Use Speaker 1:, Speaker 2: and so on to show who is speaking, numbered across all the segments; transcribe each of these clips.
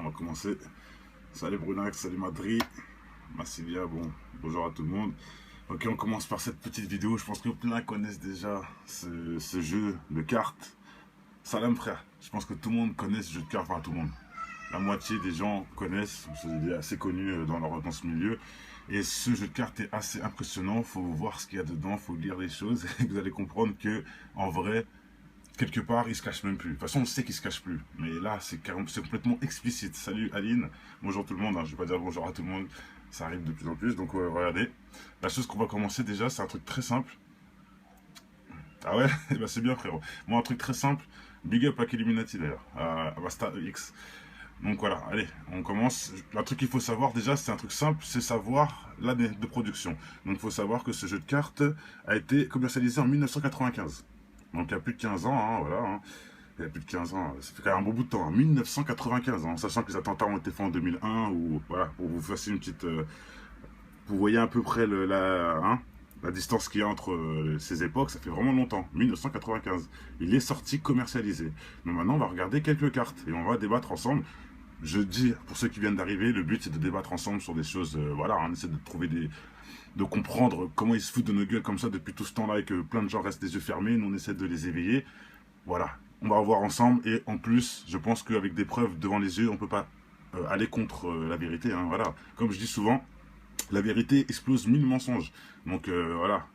Speaker 1: va commencer. Salut Brunax, salut Madrid, Massilia, bon, bonjour à tout le monde. Ok, on commence par cette petite vidéo. Je pense que plein connaissent déjà ce jeu de cartes. Salam frère, je pense que tout le monde connaît ce jeu de cartes, enfin tout le monde. La moitié des gens connaissent, c'est assez connu dans ce milieu. Et ce jeu de cartes est assez impressionnant, faut voir ce qu'il y a dedans, faut lire les choses et vous allez comprendre que en vrai, quelque part, il se cache même plus. De toute façon, on sait qu'il se cache plus. Mais là, c'est complètement explicite. Salut Aline, bonjour tout le monde. Hein. Je vais pas dire bonjour à tout le monde. Ça arrive de plus en plus. Donc, regardez. La chose qu'on va commencer déjà, c'est un truc très simple. Ah ouais, eh ben, c'est bien frérot. Moi, un truc très simple. Big up à Illuminati d'ailleurs. À Basta X. Donc voilà, allez, on commence. Un truc qu'il faut savoir déjà, c'est un truc simple, c'est savoir l'année de production. Donc il faut savoir que ce jeu de cartes a été commercialisé en 1995. Donc il y a plus de 15 ans, hein, voilà. Hein. Il y a plus de 15 ans, ça fait quand même un bon bout de temps, hein, 1995, hein, sachant que les attentats ont été faits en 2001, ou voilà, pour vous faire une petite... vous voyez à peu près la distance qu'il y a entre ces époques, ça fait vraiment longtemps, 1995. Il est sorti commercialisé. Donc maintenant, on va regarder quelques cartes, et on va débattre ensemble. Je dis, pour ceux qui viennent d'arriver, le but c'est de débattre ensemble sur des choses, voilà, on essaie de trouver de comprendre comment ils se foutent de nos gueules comme ça depuis tout ce temps-là et que plein de gens restent les yeux fermés, nous on essaie de les éveiller. Voilà, on va voir ensemble et en plus, je pense qu'avec des preuves devant les yeux, on peut pas aller contre la vérité, hein, voilà. Comme je dis souvent, la vérité explose 1000 mensonges. Donc voilà,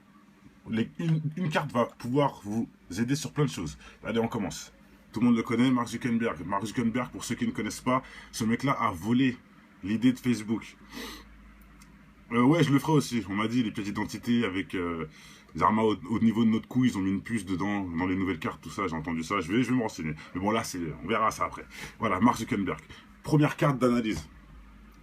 Speaker 1: une carte va pouvoir vous aider sur plein de choses. Allez, on commence. Tout le monde le connaît, Mark Zuckerberg. Mark Zuckerberg, pour ceux qui ne connaissent pas, ce mec-là a volé l'idée de Facebook. Ouais, je le ferai aussi. On m'a dit les pièces d'identité avec les armes au niveau de notre cou, ils ont mis une puce dedans, dans les nouvelles cartes, tout ça, j'ai entendu ça. Je vais me renseigner. Mais bon, là, on verra ça après. Voilà, Mark Zuckerberg. Première carte d'analyse.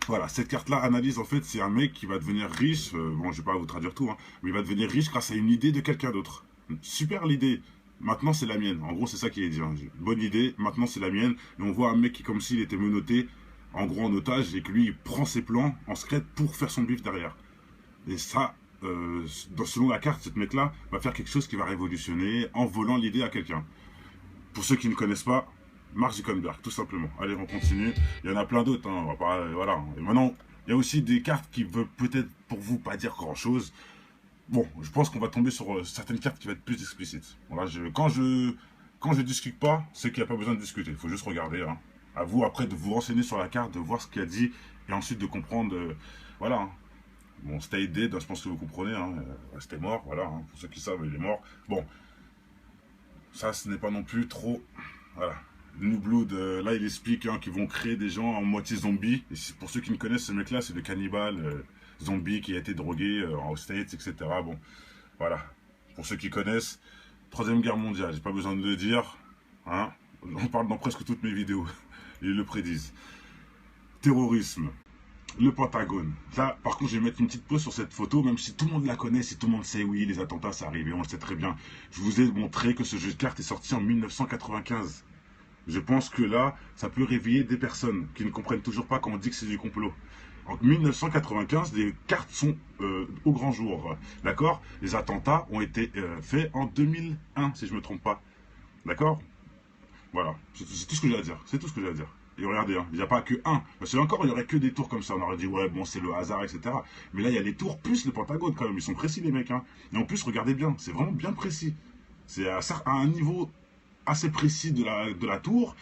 Speaker 1: Voilà, cette carte-là, analyse, en fait, c'est un mec qui va devenir riche. Bon, je vais pas vous traduire tout, hein, mais il va devenir riche grâce à une idée de quelqu'un d'autre. Super l'idée. Maintenant, c'est la mienne. En gros, c'est ça qui est dit. Hein. Bonne idée. Maintenant, c'est la mienne. Et on voit un mec qui, comme s'il était menotté, en gros en otage, et que lui, il prend ses plans en secret pour faire son bif derrière. Et ça, selon la carte, ce mec-là va faire quelque chose qui va révolutionner en volant l'idée à quelqu'un. Pour ceux qui ne connaissent pas, Mark Zuckerberg, tout simplement. Allez, on continue. Il y en a plein d'autres. Hein. On va pas, voilà. Et maintenant, il y a aussi des cartes qui veulent peut-être pour vous pas dire grand-chose. Bon, je pense qu'on va tomber sur certaines cartes qui vont être plus explicites. Voilà, quand je discute pas, c'est qu'il n'y a pas besoin de discuter. Il faut juste regarder. Hein. À vous après de vous renseigner sur la carte, de voir ce qu'il a dit et ensuite de comprendre. Voilà. Hein. Bon, stay dead, je pense que vous comprenez. Hein. Restez mort, voilà. Hein. Pour ceux qui savent, il est mort. Bon, ça, ce n'est pas non plus trop. Voilà. New Blood, là, il explique hein, qu'ils vont créer des gens en moitié zombies. Et pour ceux qui ne connaissent ce mec-là, c'est le cannibale zombie qui a été drogué aux States, etc. Bon, voilà. Pour ceux qui connaissent, Troisième Guerre mondiale, j'ai pas besoin de le dire. Hein. On parle dans presque toutes mes vidéos. Ils le prédisent. Terrorisme. Le Pentagone. Là, par contre, je vais mettre une petite pause sur cette photo, même si tout le monde la connaît, si tout le monde sait, oui, les attentats, c'est arrivé, on le sait très bien. Je vous ai montré que ce jeu de cartes est sorti en 1995. Je pense que là, ça peut réveiller des personnes qui ne comprennent toujours pas quand on dit que c'est du complot. En 1995, les cartes sont au grand jour. D'accord? Les attentats ont été faits en 2001, si je ne me trompe pas. D'accord? Voilà. C'est tout ce que j'ai à dire. C'est tout ce que j'ai à dire. Et regardez, hein, il n'y a pas que un. Parce que encore, il n'y aurait que des tours comme ça. On aurait dit, ouais, bon, c'est le hasard, etc. Mais là, il y a les tours plus le Pentagone quand même. Ils sont précis, les mecs. Hein. Et en plus, regardez bien. C'est vraiment bien précis. C'est à un niveau assez précis de la tour.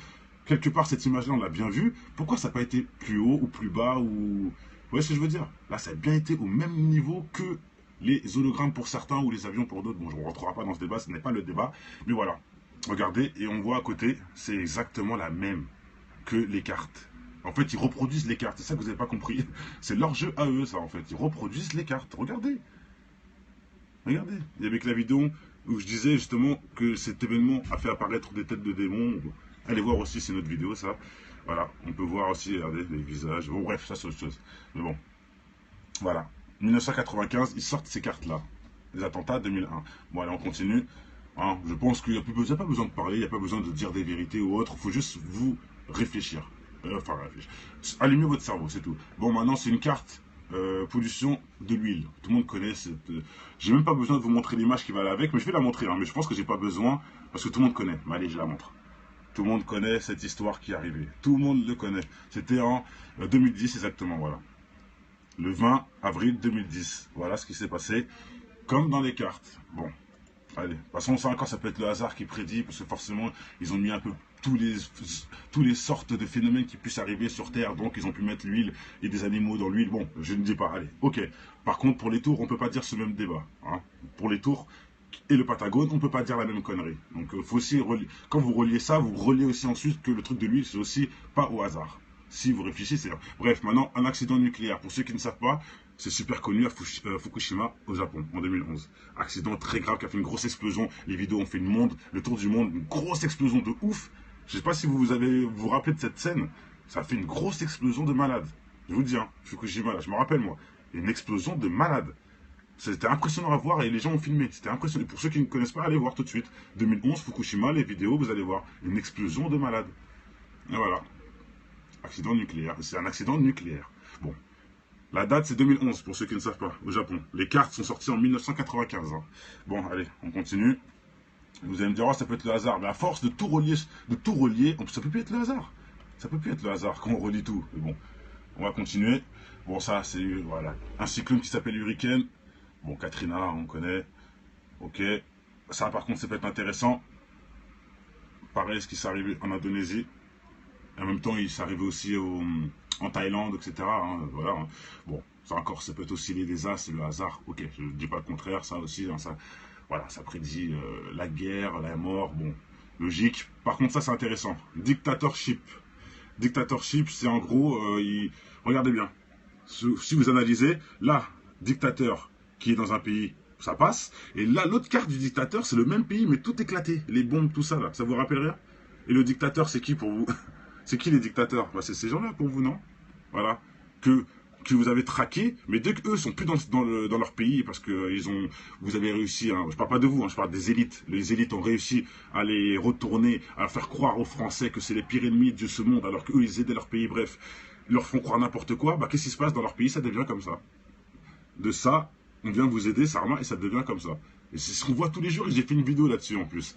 Speaker 1: Quelque part, cette image-là, on l'a bien vue. Pourquoi ça n'a pas été plus haut ou plus bas ou... Vous voyez ce que je veux dire? Là, ça a bien été au même niveau que les hologrammes pour certains ou les avions pour d'autres. Bon, je ne rentrerai pas dans ce débat, ce n'est pas le débat. Mais voilà. Regardez, et on voit à côté, c'est exactement la même que les cartes. En fait, ils reproduisent les cartes. C'est ça que vous n'avez pas compris. C'est leur jeu à eux, ça, en fait. Ils reproduisent les cartes. Regardez. Regardez. Il y avait que la vidéo où je disais justement que cet événement a fait apparaître des têtes de démons. Allez voir aussi, c'est notre vidéo, ça. Voilà. On peut voir aussi, regardez, les visages. Bon, bref, ça, c'est autre chose. Mais bon. Voilà. 1995, ils sortent ces cartes-là. Les attentats 2001. Bon, allez, on continue. Hein, je pense qu'il n'y a pas besoin de parler, il n'y a pas besoin de dire des vérités ou autre. Il faut juste vous réfléchir. Enfin, réfléchir. Allumez votre cerveau, c'est tout. Bon, maintenant, c'est une carte pollution de l'huile. Tout le monde connaît cette... J'ai même pas besoin de vous montrer l'image qui va avec, mais je vais la montrer. Hein, mais je pense que j'ai pas besoin, parce que tout le monde connaît. Mais allez, je la montre. Tout le monde connaît cette histoire qui est arrivée. Tout le monde le connaît. C'était en 2010 exactement, voilà. Le 20 avril 2010. Voilà ce qui s'est passé. Comme dans les cartes. Bon, allez. De toute façon, ça encore, ça peut être le hasard qui prédit, parce que forcément, ils ont mis un peu tous les sortes de phénomènes qui puissent arriver sur Terre. Donc, ils ont pu mettre l'huile et des animaux dans l'huile. Bon, je ne dis pas. Allez, ok. Par contre, pour les tours, on ne peut pas dire ce même débat. Hein. Pour les tours et le Patagone, on ne peut pas dire la même connerie. Donc, faut aussi quand vous reliez ça, vous reliez aussi ensuite que le truc de l'huile, c'est aussi pas au hasard. Si vous réfléchissez. Bref, maintenant, un accident nucléaire. Pour ceux qui ne savent pas, c'est super connu à Fukushima, au Japon, en 2011. Accident très grave qui a fait une grosse explosion. Les vidéos ont fait le tour du monde, une grosse explosion de ouf. Je ne sais pas si vous vous rappelez de cette scène. Ça a fait une grosse explosion de malade. Je vous dis, hein, Fukushima, là, je me rappelle moi. Une explosion de malade. C'était impressionnant à voir et les gens ont filmé. C'était impressionnant. Pour ceux qui ne connaissent pas, allez voir tout de suite. 2011, Fukushima, les vidéos, vous allez voir. Une explosion de malade. Et voilà. Accident nucléaire. C'est un accident nucléaire. Bon. La date, c'est 2011, pour ceux qui ne savent pas, au Japon. Les cartes sont sorties en 1995. Hein. Bon, allez, on continue. Vous allez me dire, oh, ça peut être le hasard. Mais à force de tout relier, ça peut plus être le hasard. Ça peut plus être le hasard quand on relie tout. Mais bon, on va continuer. Bon, ça, c'est voilà, un cyclone qui s'appelle Hurricane. Bon, Katrina, on connaît. Ok. Ça, par contre, ça peut être intéressant. Pareil, ce qui s'est arrivé en Indonésie. Et en même temps, il s'est arrivé aussi en Thaïlande, etc. Hein, voilà. Hein. Bon, ça encore, ça peut être aussi les as, le hasard. Ok, je ne dis pas le contraire, ça aussi. Hein, ça, voilà, ça prédit la guerre, la mort. Bon, logique. Par contre, ça, c'est intéressant. Dictatorship. Dictatorship, c'est en gros, regardez bien. Si vous analysez, là, dictateur qui est dans un pays, ça passe. Et là, l'autre carte du dictateur, c'est le même pays, mais tout éclaté. Les bombes, tout ça, là. Ça vous rappelle rien? Et le dictateur, c'est qui pour vous? C'est qui les dictateurs? Bah, c'est ces gens-là pour vous, non? Voilà. Que vous avez traqués, mais dès qu'eux sont plus dans leur pays, parce que vous avez réussi, hein, je parle pas de vous, hein, je parle des élites. Les élites ont réussi à les retourner, à faire croire aux Français que c'est les pires ennemis de ce monde, alors qu'eux, ils aidaient leur pays, bref, ils leur font croire n'importe quoi. Bah, qu'est-ce qui se passe dans leur pays? Ça devient comme ça. De ça, on vient vous aider, Sarma, et ça devient comme ça. Et c'est ce qu'on voit tous les jours, et j'ai fait une vidéo là-dessus en plus.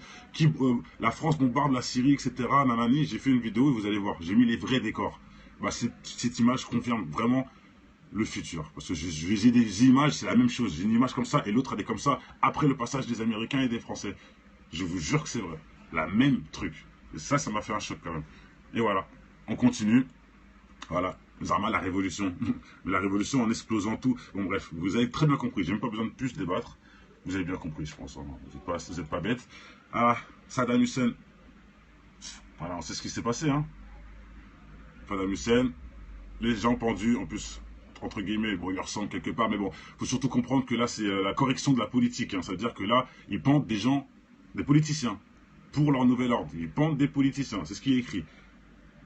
Speaker 1: La France bombarde la Syrie, etc. Nanani, j'ai fait une vidéo et vous allez voir, j'ai mis les vrais décors. Bah, cette image confirme vraiment le futur. Parce que j'ai des images, c'est la même chose. J'ai une image comme ça et l'autre elle est comme ça après le passage des Américains et des Français. Je vous jure que c'est vrai. La même truc. Et ça m'a fait un choc quand même. Et voilà, on continue. Voilà. Zarma, la révolution. La révolution en explosant tout. Bon bref, vous avez très bien compris. J'ai même pas besoin de plus débattre. Vous avez bien compris, je pense. Hein. Vous n'êtes pas bête. Ah, Saddam Hussein. Voilà, on sait ce qui s'est passé. Hein. Saddam Hussein, les gens pendus, en plus, entre guillemets, bon, ils ressemblent quelque part, mais bon, il faut surtout comprendre que là, c'est la correction de la politique. Hein. Ça veut dire que là, ils pendent des gens, des politiciens, pour leur nouvel ordre. Ils pendent des politiciens, c'est ce qui est écrit.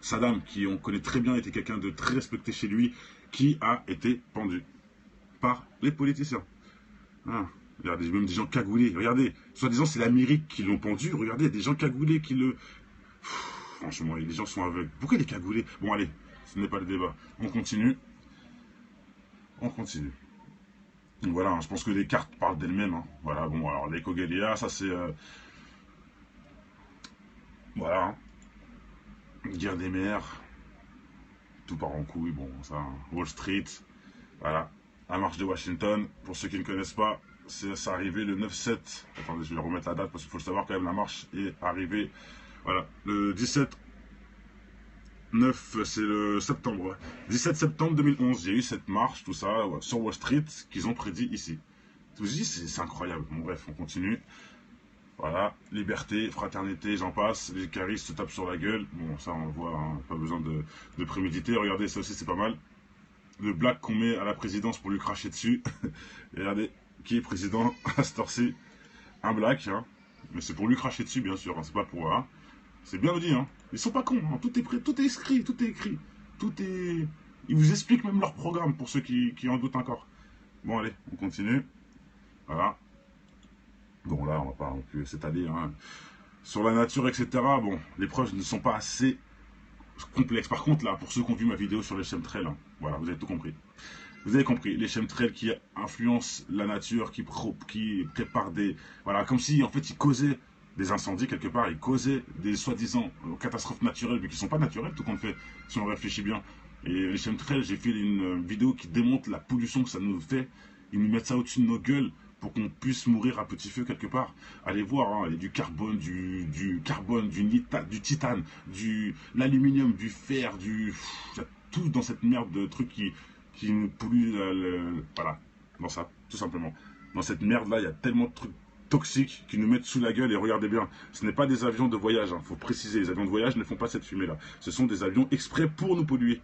Speaker 1: Saddam, qui on connaît très bien, était quelqu'un de très respecté chez lui, qui a été pendu par les politiciens. Ah. Regardez, même des gens cagoulés. Regardez, soi-disant c'est l'Amérique qui l'ont pendu. Regardez, il y a des gens cagoulés qui le... franchement, les gens sont aveugles. Pourquoi les cagoulés? Bon, allez, ce n'est pas le débat. On continue. On continue. Donc voilà, hein, je pense que les cartes parlent d'elles-mêmes. Hein. Voilà, bon, alors les Kogelia, ça c'est... voilà. Hein. Guerre des mers. Tout part en couille, bon, ça. Hein. Wall Street. Voilà. La marche de Washington. Pour ceux qui ne connaissent pas, c'est arrivé le 9-7. Attendez, je vais remettre la date parce qu'il faut le savoir quand même, la marche est arrivée. Voilà, le 17 9, c'est le septembre. 17 septembre 2011, il y a eu cette marche, tout ça, sur Wall Street, qu'ils ont prédit ici. Je vous dis, c'est incroyable. Bon, bref, on continue. Voilà, liberté, fraternité, j'en passe. Les caristes se tapent sur la gueule. Bon, ça, on le voit, hein, pas besoin de préméditer. Regardez, ça aussi, c'est pas mal. Le black qu'on met à la présidence pour lui cracher dessus. Et regardez, qui est président à cette heure-ci? Un black, hein. Mais c'est pour lui cracher dessus, bien sûr, hein. C'est pas pour... Hein. C'est bien dit, hein. Ils sont pas cons, hein. Tout est prêt, tout est écrit, tout est écrit. Tout est... Ils vous expliquent même leur programme, pour ceux qui en doutent encore. Bon, allez, on continue. Voilà. Bon, là, on va pas non plus s'étaler, hein. Sur la nature, etc., bon, les preuves ne sont pas assez complexes. Par contre, là, pour ceux qui ont vu ma vidéo sur les chemtrails, hein, voilà, vous avez tout compris. Vous avez compris, les chemtrails qui influencent la nature, qui préparent des... Voilà, comme si, en fait, ils causaient des incendies quelque part, et causer des soi-disant catastrophes naturelles, mais qui ne sont pas naturelles, tout compte fait, si on réfléchit bien. Et les chemtrails, j'ai fait une vidéo qui démontre la pollution que ça nous fait. Ils nous mettent ça au-dessus de nos gueules pour qu'on puisse mourir à petit feu quelque part. Allez voir, hein, il y a du carbone, du titane, l'aluminium, du fer, il y a tout dans cette merde de trucs qui nous polluent, voilà, dans ça, tout simplement. Dans cette merde-là, il y a tellement de trucs toxiques qui nous mettent sous la gueule. Et regardez bien, ce n'est pas des avions de voyage, hein, faut préciser, les avions de voyage ne font pas cette fumée-là. Ce sont des avions exprès pour nous polluer.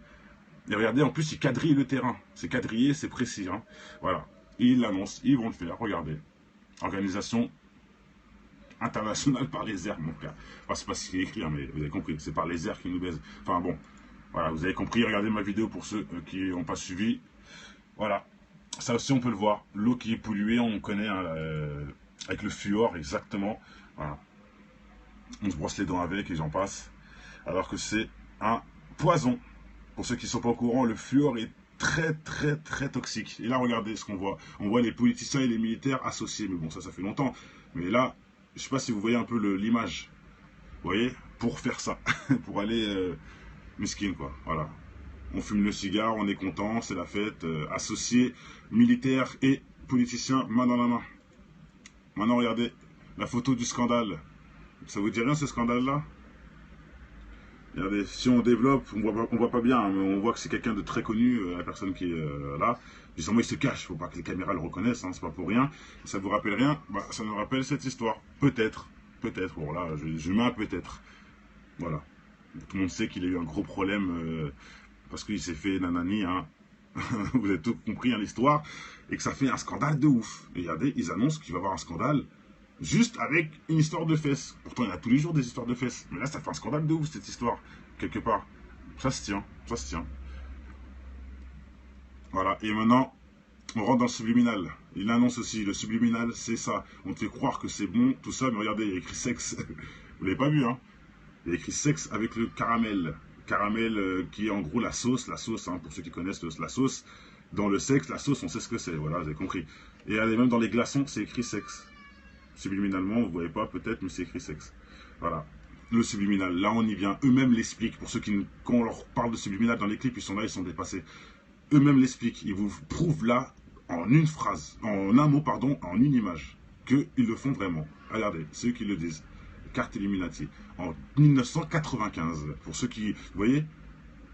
Speaker 1: Et regardez, en plus, ils quadrillent le terrain. C'est quadrillé, c'est précis. Hein. Voilà. Et ils l'annoncent, ils vont le faire. Regardez. Organisation internationale par les airs, mon frère. Enfin, c'est pas ce qui est écrit, hein, mais vous avez compris. C'est par les airs qui nous baisent. Enfin, bon. Voilà, vous avez compris. Regardez ma vidéo pour ceux qui n'ont pas suivi. Voilà. Ça aussi, on peut le voir. L'eau qui est polluée, on connaît, hein, avec le fluor, exactement. Voilà. On se brosse les dents avec et j'en passe. Alors que c'est un poison. Pour ceux qui ne sont pas au courant, le fluor est très très très toxique. Et là, regardez ce qu'on voit. On voit les politiciens et les militaires associés. Mais bon, ça fait longtemps. Mais là, je ne sais pas si vous voyez un peu l'image. Vous voyez, pour faire ça. Pour aller mesquine, quoi. Voilà. On fume le cigare, on est content, c'est la fête. Associés, militaires et politiciens, main dans la main. Maintenant, regardez la photo du scandale. Ça vous dit rien, ce scandale-là? Regardez, si on développe, on voit pas bien, hein, mais on voit que c'est quelqu'un de très connu, la personne qui est là. Justement, il se cache, faut pas que les caméras le reconnaissent, hein, c'est pas pour rien. Ça vous rappelle rien? Bah, ça nous rappelle cette histoire. Peut-être, bon là, je mets un peut-être. Voilà. Tout le monde sait qu'il a eu un gros problème parce qu'il s'est fait nanani, hein. Vous avez tout compris, hein, l'histoire, et que ça fait un scandale de ouf. Et regardez, ils annoncent qu'il va y avoir un scandale juste avec une histoire de fesses. Pourtant, il y a tous les jours des histoires de fesses. Mais là, ça fait un scandale de ouf, cette histoire, quelque part. Ça se tient, ça se tient. Voilà, et maintenant, on rentre dans le subliminal. Il annonce aussi, le subliminal, c'est ça. On te fait croire que c'est bon, tout ça, mais regardez, il y a écrit sexe. Vous l'avez pas vu, hein? Il y a écrit sexe avec le caramel. Caramel qui est en gros la sauce, hein, pour ceux qui connaissent la sauce. Dans le sexe, la sauce, on sait ce que c'est, voilà, vous avez compris. Et allez, même dans les glaçons, c'est écrit sexe. Subliminalement, vous ne voyez pas peut-être, mais c'est écrit sexe. Voilà. Le subliminal, là on y vient. Eux-mêmes l'expliquent. Pour ceux qui, quand on leur parle de subliminal dans les clips, ils sont là, ils sont dépassés. Eux-mêmes l'expliquent. Ils vous prouvent là, en une phrase, en un mot, pardon, en une image, qu'ils le font vraiment. Regardez, ceux qui le disent. Carte Illuminati. En 1995. Pour ceux qui, vous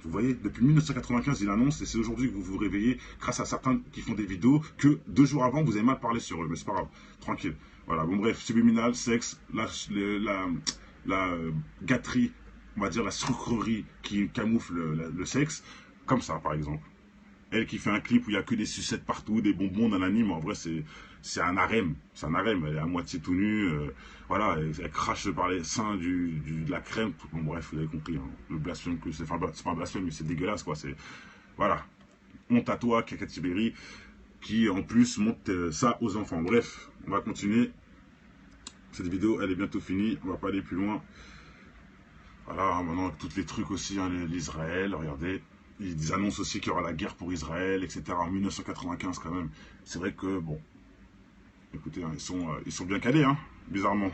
Speaker 1: voyez, depuis 1995, il annonce, et c'est aujourd'hui que vous vous réveillez, grâce à certains qui font des vidéos, que 2 jours avant, vous avez mal parlé sur eux. Mais c'est pas grave, tranquille. Voilà, bon bref, subliminal, sexe, la gâterie, on va dire la sucrerie qui camoufle le sexe, comme ça par exemple. Elle qui fait un clip où il n'y a que des sucettes partout, des bonbons dans l'anime, en vrai c'est un harem, elle est à moitié tout nue, voilà, elle crache par les seins de la crème, bon bref, vous avez compris, hein, le blasphème, c'est pas un blasphème, mais c'est dégueulasse quoi, voilà, honte à toi, Kaka Tiberi, qui en plus montre ça aux enfants. Bref, on va continuer. Cette vidéo, elle est bientôt finie. On va pas aller plus loin. Voilà, maintenant, tous les trucs aussi, hein, l'Israël, regardez. Ils annoncent aussi qu'il y aura la guerre pour Israël, etc. En 1995, quand même. C'est vrai que, bon, écoutez, hein, ils sont bien calés, hein, bizarrement.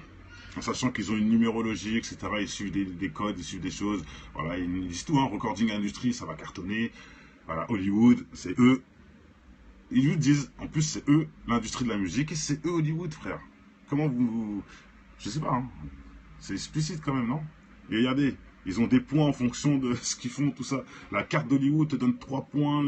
Speaker 1: En sachant qu'ils ont une numérologie, etc. Ils suivent des codes, ils suivent des choses. Voilà, ils disent tout, hein. Recording Industry, ça va cartonner. Voilà, Hollywood, c'est eux. Ils lui disent, en plus, c'est eux, l'industrie de la musique, et c'est eux Hollywood, frère. Comment vous... Je sais pas, hein. C'est explicite quand même, non? Et regardez, ils ont des points en fonction de ce qu'ils font, tout ça. La carte d'Hollywood te donne 3 points.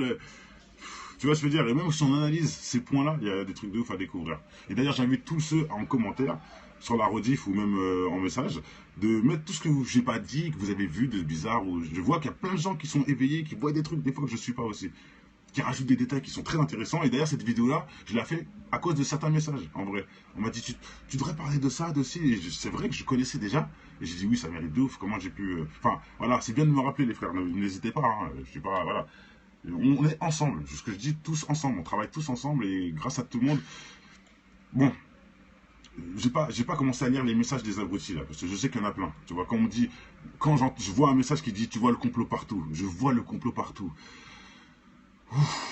Speaker 1: Tu vois ce que je veux dire? Et même si on analyse ces points-là, il y a des trucs de ouf à découvrir. Et d'ailleurs, j'invite tous ceux en commentaire, sur la rediff ou même en message, de mettre tout ce que j'ai pas dit, que vous avez vu de bizarre. Ou je vois qu'il y a plein de gens qui sont éveillés, qui voient des trucs des fois que je suis pas aussi, qui rajoutent des détails qui sont très intéressants. Et d'ailleurs, cette vidéo-là, je l'ai fait à cause de certains messages, en vrai. On m'a dit, tu devrais parler de ça, de ci. Et c'est vrai que je connaissais déjà. Et j'ai dit, oui, ça mérite de ouf. Comment j'ai pu... Enfin, voilà, c'est bien de me rappeler, les frères. N'hésitez pas. Hein. Je suis pas... Voilà. On est ensemble. Ce que je dis, tous ensemble. On travaille tous ensemble. Et grâce à tout le monde... Bon. J'ai pas commencé à lire les messages des abrutis, là. Parce que je sais qu'il y en a plein. Tu vois, quand on me dit... Quand je vois un message qui dit, tu vois le complot partout. Je vois le complot partout.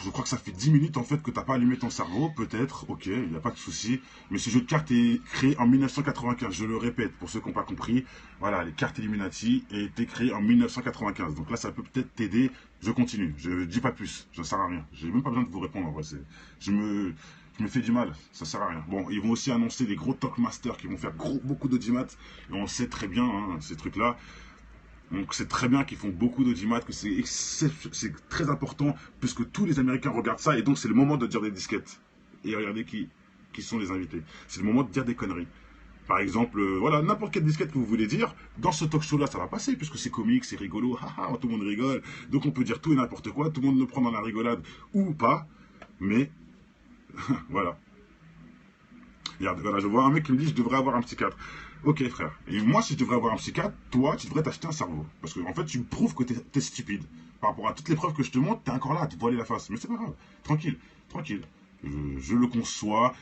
Speaker 1: Je crois que ça fait 10 minutes en fait que t'as pas allumé ton cerveau, peut-être, ok, il n'y a pas de souci. Mais ce jeu de cartes est créé en 1995, je le répète, pour ceux qui n'ont pas compris. Voilà, les cartes Illuminati ont été créées en 1995. Donc là, ça peut peut-être t'aider. Je continue, je dis pas plus, ça sert à rien. J'ai même pas besoin de vous répondre en vrai. Je me fais du mal, ça sert à rien. Bon, ils vont aussi annoncer les gros Talkmasters qui vont faire beaucoup d'audimat. Et on sait très bien, hein, ces trucs-là. Donc c'est très bien qu'ils font beaucoup d'audimat, que c'est très important, puisque tous les Américains regardent ça, et donc c'est le moment de dire des disquettes. Et regardez qui sont les invités. C'est le moment de dire des conneries. Par exemple, voilà, n'importe quelle disquette que vous voulez dire, dans ce talk show-là, ça va passer, puisque c'est comique, c'est rigolo, haha, tout le monde rigole, donc on peut dire tout et n'importe quoi, tout le monde le prend dans la rigolade, ou pas, mais voilà. Regarde, voilà, je vois un mec qui me dit je devrais avoir un psychiatre. Ok frère, et moi si je devrais avoir un psychiatre, toi tu devrais t'acheter un cerveau. Parce que en fait tu me prouves que t'es stupide. Par rapport à toutes les preuves que je te montre, t'es encore là à te voiler la face. Mais c'est pas grave, tranquille, tranquille. Je le conçois,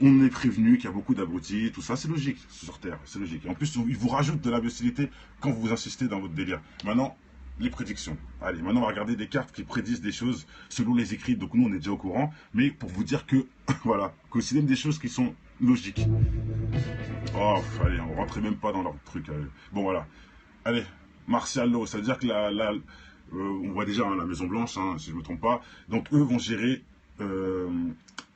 Speaker 1: on est prévenu qu'il y a beaucoup d'abrutis, tout ça, c'est logique sur Terre, c'est logique. Et en plus, ils vous rajoutent de l'imbécilité quand vous insistez dans votre délire. Maintenant, les prédictions. Allez, maintenant on va regarder des cartes qui prédisent des choses selon les écrits, donc nous on est déjà au courant, mais pour vous dire que, voilà, que c'est même des choses qui sont logiques. Oh, allez, on rentrait même pas dans leur truc. Allez. Bon voilà. Allez, Martial Law, ça veut dire que on voit déjà hein, la Maison Blanche, hein, si je ne me trompe pas. Donc eux vont gérer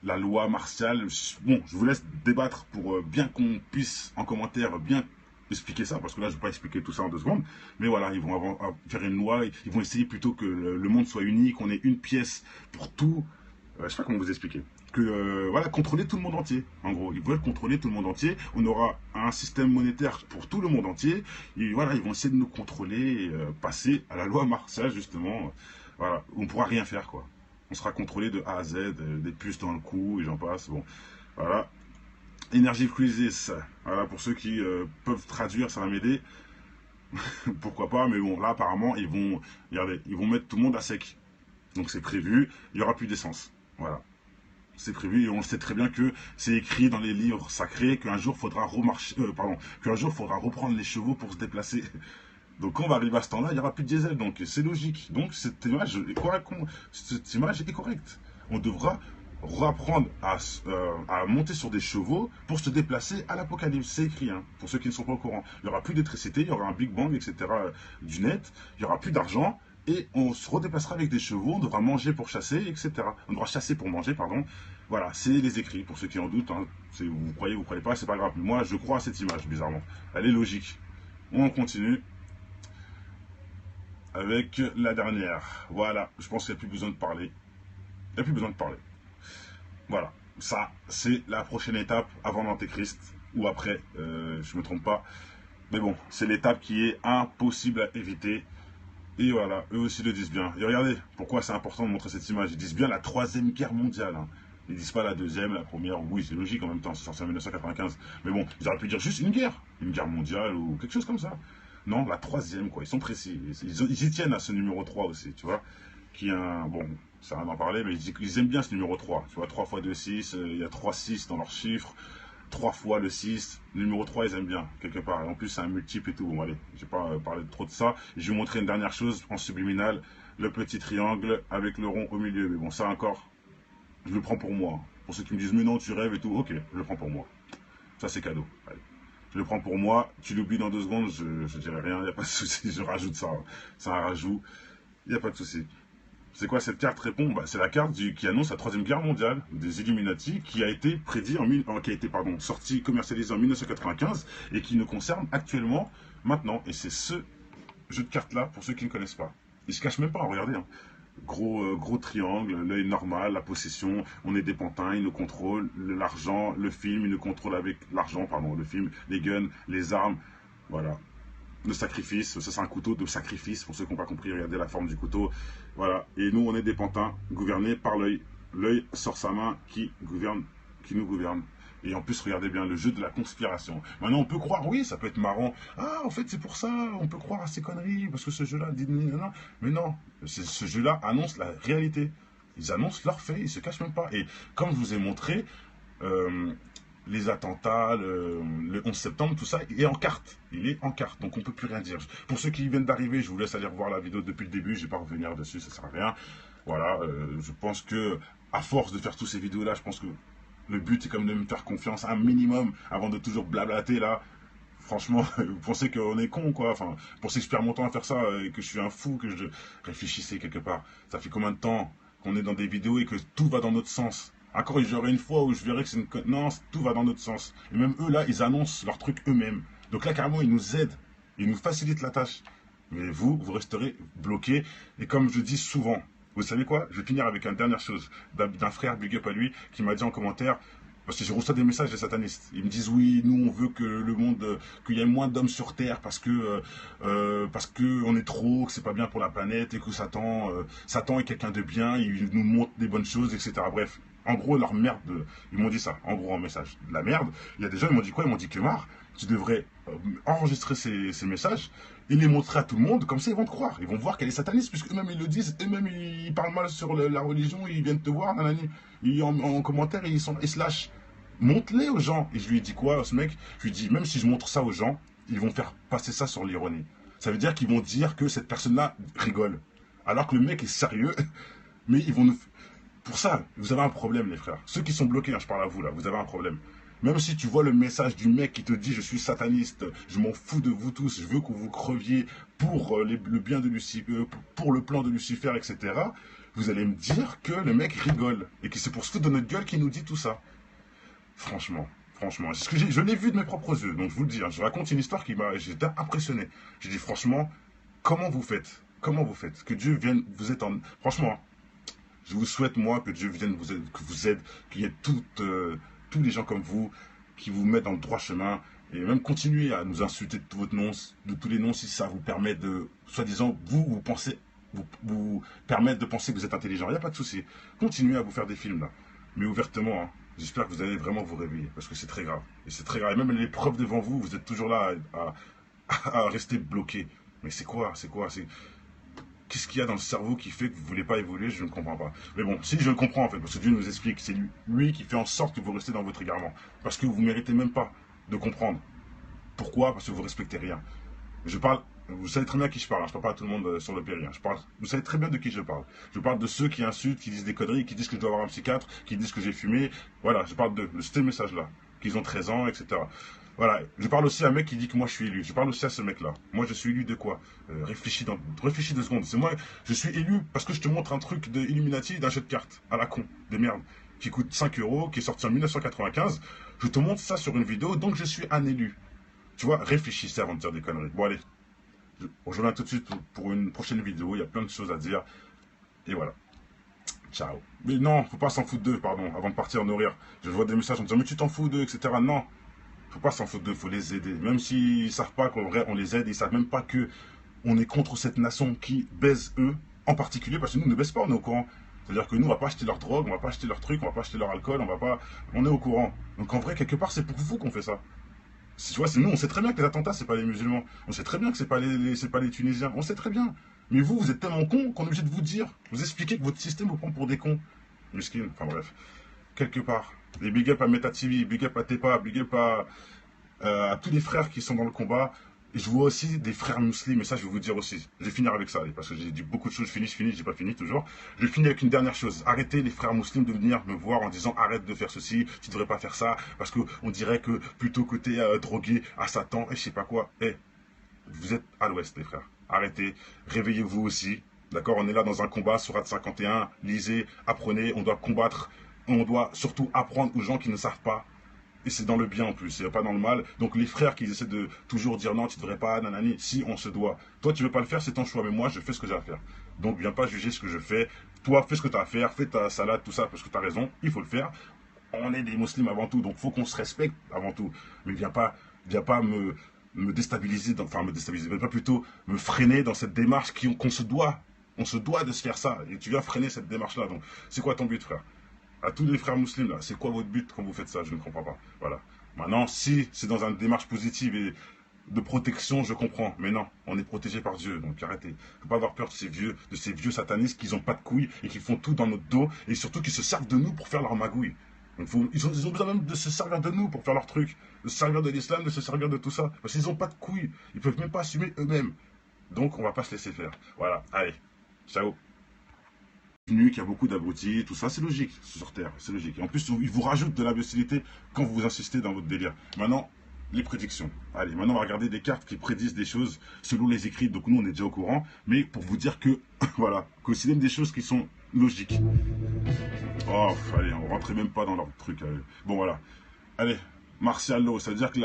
Speaker 1: la loi martiale. Bon, je vous laisse débattre pour bien qu'on puisse en commentaire bien expliquer ça, parce que là je ne vais pas expliquer tout ça en 2 secondes. Mais voilà, ils vont faire une loi, ils vont essayer plutôt que le monde soit uni, qu'on ait une pièce pour tout. Je ne sais pas comment vous expliquer. Que voilà, contrôler tout le monde entier. En gros, ils veulent contrôler tout le monde entier. On aura un système monétaire pour tout le monde entier. Et voilà, ils vont essayer de nous contrôler, et, passer à la loi martiale justement. Voilà, on ne pourra rien faire quoi. On sera contrôlé de A à Z, des puces dans le cou et j'en passe. Bon, voilà. Energy Crisis. Voilà, pour ceux qui peuvent traduire, ça va m'aider. Pourquoi pas, mais bon, là apparemment, regardez, ils vont mettre tout le monde à sec. Donc c'est prévu, il n'y aura plus d'essence. Voilà. C'est prévu et on sait très bien que c'est écrit dans les livres sacrés qu'un jour faudra qu'un jour faudra reprendre les chevaux pour se déplacer. Donc quand on va arriver à ce temps-là, il n'y aura plus de diesel, donc c'est logique. Donc cette image est correcte. Cette image est correcte. On devra reapprendre à monter sur des chevaux pour se déplacer à l'apocalypse. C'est écrit, hein, pour ceux qui ne sont pas au courant. Il n'y aura plus d'électricité, il y aura un Big Bang, etc. Du net, il n'y aura plus d'argent. Et on se redéplacera avec des chevaux, on devra manger pour chasser, etc. On devra chasser pour manger, pardon. Voilà, c'est les écrits, pour ceux qui en doutent. Hein. Vous croyez pas, c'est pas grave. Moi, je crois à cette image, bizarrement. Elle est logique. On continue avec la dernière. Voilà, je pense qu'il n'y a plus besoin de parler. Il n'y a plus besoin de parler. Voilà, ça, c'est la prochaine étape avant l'Antéchrist, ou après, je me trompe pas. Mais bon, c'est l'étape qui est impossible à éviter. Et voilà, eux aussi le disent bien. Et regardez, pourquoi c'est important de montrer cette image. Ils disent bien la troisième guerre mondiale. Hein. Ils disent pas la deuxième, la première. Oui, c'est logique en même temps, c'est sorti en 1995. Mais bon, ils auraient pu dire juste une guerre mondiale ou quelque chose comme ça. Non, la troisième, quoi. Ils sont précis. Ils y tiennent à ce numéro 3 aussi, tu vois. Qui est un. Bon, ça va en parler, mais ils aiment bien ce numéro 3. Tu vois, 3 fois 2, 6. Il y a 3 6 dans leurs chiffres. 3 fois le 6, le numéro 3 ils aiment bien, quelque part. Et en plus c'est un multiple et tout. Bon allez, je vais pas parler trop de ça. Je vais vous montrer une dernière chose en subliminal, le petit triangle avec le rond au milieu. Mais bon, ça encore, je le prends pour moi. Pour ceux qui me disent mais non tu rêves et tout, ok, je le prends pour moi. Ça c'est cadeau. Allez. Je le prends pour moi, tu l'oublies dans 2 secondes, je dirai rien, il n'y a pas de souci, je rajoute ça. C'est un rajout, il n'y a pas de souci. C'est quoi cette carte répond bah, c'est la carte qui annonce la troisième guerre mondiale des Illuminati qui a été sorti, commercialisé en 1995 et qui nous concerne actuellement maintenant. Et c'est ce jeu de cartes là pour ceux qui ne connaissent pas. Il se cache même pas, regardez. Hein. Gros triangle, l'œil normal, la possession, on est des pantins, ils nous contrôlent, l'argent, le film, ils nous contrôlent avec l'argent, pardon, le film, les guns, les armes, voilà. Le sacrifice, ça c'est un couteau de sacrifice, pour ceux qui n'ont pas compris, regardez la forme du couteau. Voilà, et nous on est des pantins, gouvernés par l'œil. L'œil sort sa main qui nous gouverne. Et en plus, regardez bien le jeu de la conspiration. Maintenant, on peut croire, oui, ça peut être marrant. Ah, en fait, c'est pour ça, on peut croire à ces conneries, parce que ce jeu-là dit non. Mais non, ce jeu-là annonce la réalité. Ils annoncent leurs faits, ils se cachent même pas. Et comme je vous ai montré, les attentats, le 11 septembre, tout ça, il est en carte. Il est en carte, donc on ne peut plus rien dire. Pour ceux qui viennent d'arriver, je vous laisse aller revoir la vidéo depuis le début, je ne vais pas revenir dessus, ça ne sert à rien. Voilà, je pense que à force de faire toutes ces vidéos-là, je pense que le but c'est quand même de me faire confiance un minimum avant de toujours blablater là. Franchement, vous pensez qu'on est con quoi. Enfin, vous pensez que je perds mon temps à faire ça et que je suis un fou, que je réfléchissez quelque part. Ça fait combien de temps qu'on est dans des vidéos et que tout va dans notre sens. Encore, j'aurai une fois où je verrai que c'est une non, tout va dans notre sens. Et même eux là, ils annoncent leurs trucs eux-mêmes. Donc là, carrément, ils nous aident, ils nous facilitent la tâche. Mais vous, vous resterez bloqué. Et comme je dis souvent, vous savez quoi? Je vais finir avec une dernière chose d'un frère, big up à lui, qui m'a dit en commentaire, parce que je reçois des messages des satanistes. Ils me disent oui, nous on veut que le monde, qu'il y ait moins d'hommes sur Terre parce que on est trop, que c'est pas bien pour la planète et que Satan est quelqu'un de bien, il nous montre des bonnes choses, etc. Bref, en gros leur merde, ils m'ont dit ça, en gros en message. La merde. Il y a des gens ils m'ont dit quoi? Ils m'ont dit Kemar, tu devrais enregistrer ces messages et les montrer à tout le monde, comme ça ils vont te croire, ils vont voir qu'elle est sataniste, puisque eux-mêmes ils le disent, eux-mêmes ils parlent mal sur la religion, ils viennent te voir, nanani. En commentaire, ils se lâchent. Montre-les aux gens. Et je lui ai dit quoi, ce mec? Je lui ai dit, même si je montre ça aux gens, ils vont faire passer ça sur l'ironie. Ça veut dire qu'ils vont dire que cette personne-là rigole. Alors que le mec est sérieux, mais ils vont nous... Pour ça, vous avez un problème, les frères. Ceux qui sont bloqués, hein, je parle à vous là, vous avez un problème. Même si tu vois le message du mec qui te dit je suis sataniste, je m'en fous de vous tous, je veux que vous creviez pour le bien de Lucifer, pour le plan de Lucifer, etc. Vous allez me dire que le mec rigole et que c'est pour se foutre de notre gueule qu'il nous dit tout ça. Franchement, franchement, c'est ce que je l'ai vu de mes propres yeux. Donc je vous le dis, hein, je raconte une histoire qui m'a, j'étais impressionné. J'ai dit franchement, comment vous faites? Comment vous faites? Que Dieu vienne, vous êtes en, franchement, je vous souhaite, moi, que Dieu vienne vous aide, que vous aide, qu'il y ait tous les gens comme vous qui vous mettent dans le droit chemin. Et même continuer à nous insulter de tous votre nom, de tous les noms, si ça vous permet de, soi-disant, vous pensez, vous permettre de penser que vous êtes intelligent. Il n'y a pas de souci. Continuez à vous faire des films, là. Mais ouvertement, hein, j'espère que vous allez vraiment vous réveiller, parce que c'est très grave. Et c'est très grave. Et même les preuves devant vous, vous êtes toujours là à rester bloqué. Mais c'est quoi? C'est quoi? Qu'est-ce qu'il y a dans le cerveau qui fait que vous ne voulez pas évoluer? Je ne comprends pas. Mais bon, si je le comprends en fait, parce que Dieu nous explique, c'est lui qui fait en sorte que vous restez dans votre égarement. Parce que vous ne méritez même pas de comprendre. Pourquoi? Parce que vous ne respectez rien. Je parle, vous savez très bien à qui je parle, hein. Je ne parle pas à tout le monde sur le péri. Hein. Vous savez très bien de qui je parle. Je parle de ceux qui insultent, qui disent des conneries, qui disent que je dois avoir un psychiatre, qui disent que j'ai fumé. Voilà, je parle de ce message-là. Qu'ils ont 13 ans, etc. Voilà, je parle aussi à un mec qui dit que moi je suis élu. Je parle aussi à ce mec-là. Moi je suis élu de quoi? Réfléchis 2 secondes. C'est moi, je suis élu parce que je te montre un truc de Illuminati d'un jeu de cartes à la con, des merdes, qui coûte 5 euros, qui est sorti en 1995. Je te montre ça sur une vidéo, donc je suis un élu. Tu vois, réfléchissez avant de dire des conneries. Bon allez, je reviens tout de suite pour une prochaine vidéo, il y a plein de choses à dire. Et voilà. Ciao. Mais non, faut pas s'en foutre d'eux, pardon, avant de partir nourrir. Je vois des messages en disant, mais tu t'en fous d'eux, etc. Non, faut pas s'en foutre d'eux, faut les aider. Même s'ils savent pas qu'en vrai on les aide, ils savent même pas que on est contre cette nation qui baise eux, en particulier, parce que nous on ne baisse pas, on est au courant. C'est-à-dire que nous on va pas acheter leur drogue, on va pas acheter leurs trucs, on va pas acheter leur alcool, on est au courant. Donc en vrai, quelque part, c'est pour vous qu'on fait ça. Tu vois, c'est nous, on sait très bien que les attentats, c'est pas les musulmans. On sait très bien que c'est pas les Tunisiens. On sait très bien. Mais vous, vous êtes tellement cons qu'on est obligé de vous dire, vous expliquer que votre système vous prend pour des cons. Muskin, enfin bref. Quelque part. Des big up à Meta TV, big up à Tepa, big up à tous les frères qui sont dans le combat. Et je vois aussi des frères musulmans, et ça je vais vous dire aussi. Je vais finir avec ça, parce que j'ai dit beaucoup de choses, je finis, j'ai pas fini toujours. Je vais finir avec une dernière chose. Arrêtez les frères musulmans de venir me voir en disant arrête de faire ceci, tu devrais pas faire ça, parce qu'on dirait que plutôt que t'es drogué à Satan, et je sais pas quoi. Vous êtes à l'ouest les frères. Arrêtez, réveillez-vous aussi. D'accord, on est là dans un combat, Sourate 51, lisez, apprenez, on doit combattre, on doit surtout apprendre aux gens qui ne savent pas. Et c'est dans le bien en plus, c'est pas dans le mal. Donc les frères qui essaient de toujours dire non, tu devrais pas, nanani, si on se doit. Toi tu veux pas le faire, c'est ton choix, mais moi je fais ce que j'ai à faire. Donc viens pas juger ce que je fais. Toi fais ce que tu as à faire, fais ta salade, tout ça, parce que tu as raison, il faut le faire. On est des musulmans avant tout, donc faut qu'on se respecte avant tout. Mais viens pas me déstabiliser, enfin me déstabiliser, mais pas plutôt me freiner dans cette démarche qu'on se doit. On se doit de se faire ça. Et tu viens freiner cette démarche-là. Donc c'est quoi ton but, frère? À tous les frères musulmans, là, c'est quoi votre but quand vous faites ça? Je ne comprends pas. Voilà. Maintenant, si c'est dans une démarche positive et de protection, je comprends. Mais non, on est protégé par Dieu, donc arrêtez. Faut pas avoir peur de ces vieux satanistes qui n'ont pas de couilles et qui font tout dans notre dos et surtout qui se servent de nous pour faire leur magouille. Donc ils ont besoin même de se servir de nous pour faire leur truc, de se servir de l'islam, de se servir de tout ça. Parce qu'ils n'ont pas de couilles. Ils peuvent même pas assumer eux-mêmes. Donc on va pas se laisser faire. Voilà, allez. Ciao. qu'il y a beaucoup d'abrutis, tout ça, c'est logique sur Terre, c'est logique. Et en plus, ils vous rajoutent de l'imbécilité quand vous insistez dans votre délire. Maintenant, les prédictions. Allez, maintenant, on va regarder des cartes qui prédisent des choses selon les écrits. Donc, nous, on est déjà au courant. Mais pour vous dire que, voilà, que c'est même des choses qui sont logiques. Oh, allez, on rentrait même pas dans leur truc. Allez. Bon, voilà. Allez, Martial Law, ça veut dire que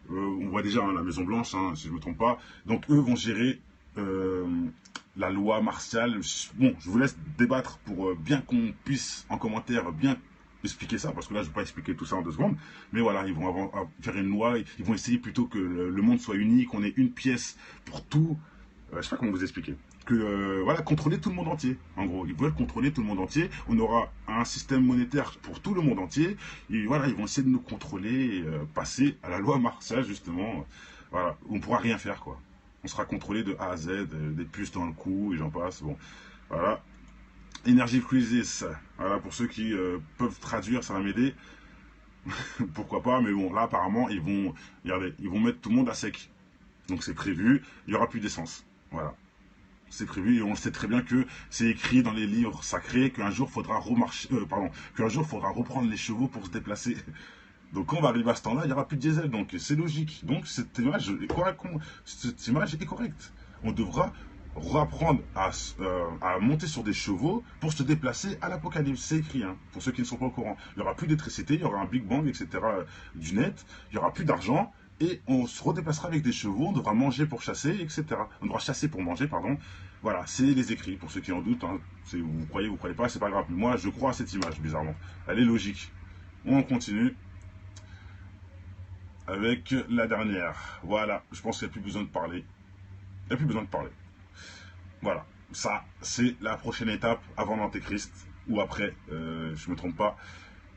Speaker 1: on voit déjà hein, la Maison Blanche, hein, si je ne me trompe pas. Donc, eux vont gérer la loi martiale. Bon, je vous laisse débattre pour bien qu'on puisse, en commentaire, bien expliquer ça, parce que là, je ne vais pas expliquer tout ça en 2 secondes. Mais voilà, ils vont faire une loi, ils vont essayer plutôt que le monde soit uni, qu'on ait une pièce pour tout. Je ne sais pas comment vous expliquer. Que, voilà, contrôler tout le monde entier. En gros, ils veulent contrôler tout le monde entier. On aura un système monétaire pour tout le monde entier. Et voilà, ils vont essayer de nous contrôler, et, passer à la loi martiale, justement. Voilà, on ne pourra rien faire, quoi. On sera contrôlé de A à Z, des puces dans le cou, et j'en passe. Bon, voilà. Energy Crisis. Voilà, pour ceux qui peuvent traduire, ça va m'aider. Pourquoi pas, mais bon, là, apparemment, regardez, ils vont mettre tout le monde à sec. Donc c'est prévu, il n'y aura plus d'essence. Voilà. C'est prévu et on sait très bien que c'est écrit dans les livres sacrés qu'un jour faudra qu'un jour faudra reprendre les chevaux pour se déplacer. Donc quand on va arriver à ce temps-là, il n'y aura plus de diesel, donc c'est logique. Donc cette image est correcte. On devra reapprendre à monter sur des chevaux pour se déplacer à l'apocalypse. C'est écrit, hein, pour ceux qui ne sont pas au courant. Il n'y aura plus d'électricité, il y aura un Big Bang, etc. Du net, il n'y aura plus d'argent, et on se redéplacera avec des chevaux, on devra manger pour chasser, etc. On devra chasser pour manger, pardon. Voilà, c'est les écrits, pour ceux qui en doutent. Hein. Vous croyez pas, c'est pas grave. Moi, je crois à cette image, bizarrement. Elle est logique. On continue avec la dernière. Voilà, je pense qu'il n'y a plus besoin de parler. Il n'y a plus besoin de parler. Voilà, ça, c'est la prochaine étape avant l'Antéchrist, ou après, je me trompe pas.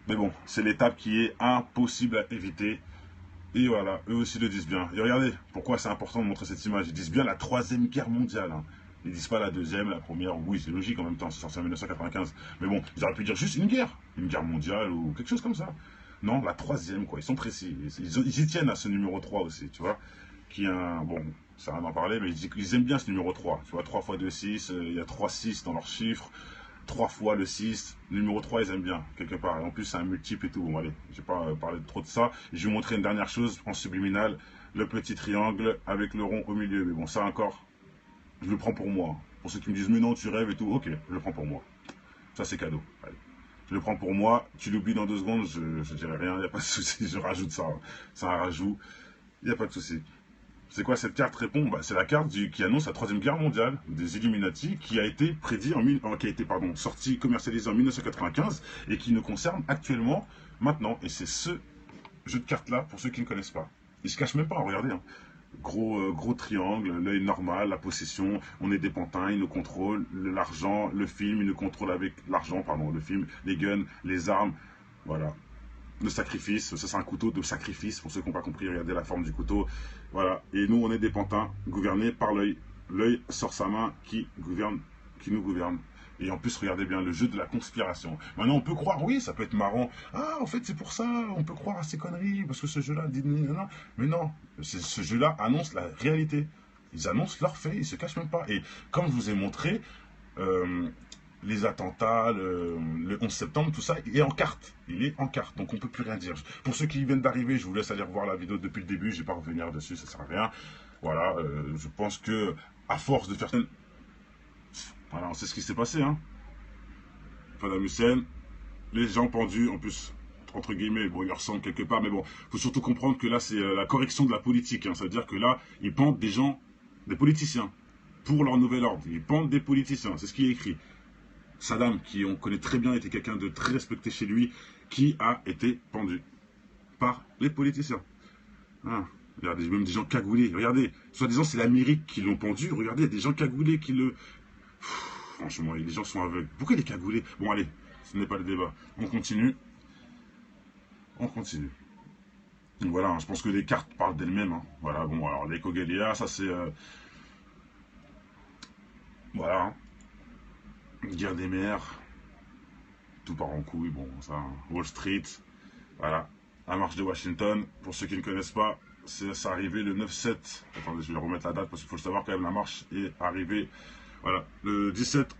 Speaker 1: Mais bon, c'est l'étape qui est impossible à éviter. Et voilà, eux aussi le disent bien. Et regardez, pourquoi c'est important de montrer cette image. Ils disent bien la troisième guerre mondiale. Hein. Ils disent pas la deuxième, la première. Oui, c'est logique en même temps, c'est sorti en 1995. Mais bon, ils auraient pu dire juste une guerre mondiale ou quelque chose comme ça. Non, la troisième, quoi. Ils sont précis. Ils y tiennent à ce numéro 3 aussi, tu vois. Qui est un. Bon, ça va en parler, mais ils aiment bien ce numéro 3. Tu vois, 3 fois 2, 6. Il y a 3 6 dans leurs chiffres. 3 fois le 6, numéro 3 ils aiment bien, quelque part. Et en plus c'est un multiple et tout. Bon allez, je vais pas parler trop de ça. Je vais vous montrer une dernière chose en subliminal, le petit triangle avec le rond au milieu. Mais bon, ça encore, je le prends pour moi. Pour ceux qui me disent mais non tu rêves et tout, ok, je le prends pour moi. Ça c'est cadeau. Allez. Je le prends pour moi, tu l'oublies dans 2 secondes, je dirai rien, il n'y a pas de souci, je rajoute ça. C'est un rajout, il n'y a pas de souci. C'est quoi cette carte répond? C'est la carte qui annonce la troisième guerre mondiale des Illuminati qui a été sortie, commercialisée en 1995 et qui nous concerne actuellement maintenant. Et c'est ce jeu de cartes là pour ceux qui ne connaissent pas. Il se cache même pas, regardez. Hein. Gros triangle, l'œil normal, la possession, on est des pantins, ils nous contrôlent, l'argent, le film, ils nous contrôlent avec l'argent, pardon, le film, les guns, les armes, voilà. Le sacrifice, ça c'est un couteau de sacrifice, pour ceux qui n'ont pas compris, regardez la forme du couteau, voilà, et nous on est des pantins, gouvernés par l'œil, l'œil sort sa main qui nous gouverne, et en plus regardez bien le jeu de la conspiration. Maintenant on peut croire, oui ça peut être marrant, ah en fait c'est pour ça, on peut croire à ces conneries, parce que ce jeu-là dit non, mais non, ce jeu-là annonce la réalité, ils annoncent leurs faits, ils se cachent même pas, et comme je vous ai montré, les attentats, le 11 septembre, tout ça, il est en carte. Il est en carte, donc on ne peut plus rien dire. Pour ceux qui viennent d'arriver, je vous laisse aller revoir la vidéo depuis le début, je ne vais pas revenir dessus, ça ne sert à rien. Voilà, je pense que à force de faire... Voilà, on sait ce qui s'est passé, hein. Saddam Hussein, les gens pendus, en plus, entre guillemets, bon, ils leur ressemblent quelque part, mais bon, il faut surtout comprendre que là, c'est la correction de la politique, hein. Ça veut dire que là, ils pendent des gens, des politiciens, pour leur nouvel ordre. Ils pendent des politiciens, c'est ce qui est écrit. Saddam, qui on connaît très bien, était quelqu'un de très respecté chez lui, qui a été pendu par les politiciens. Ah, regardez, même des gens cagoulés. Regardez, soi-disant c'est l'Amérique qui l'ont pendu. Regardez, des gens cagoulés qui le... franchement, les gens sont aveugles. Pourquoi les cagoulés? Bon, allez, ce n'est pas le débat. On continue. On continue. Donc voilà, hein, je pense que les cartes parlent d'elles-mêmes. Hein. Voilà, bon, alors les Kogalia, ça c'est... voilà, hein. Guerre des mers, tout part en couille, bon, ça, Wall Street, voilà, la marche de Washington, pour ceux qui ne connaissent pas, c'est arrivé le 9-7, attendez, je vais remettre la date parce qu'il faut le savoir quand même, la marche est arrivée, voilà, le 17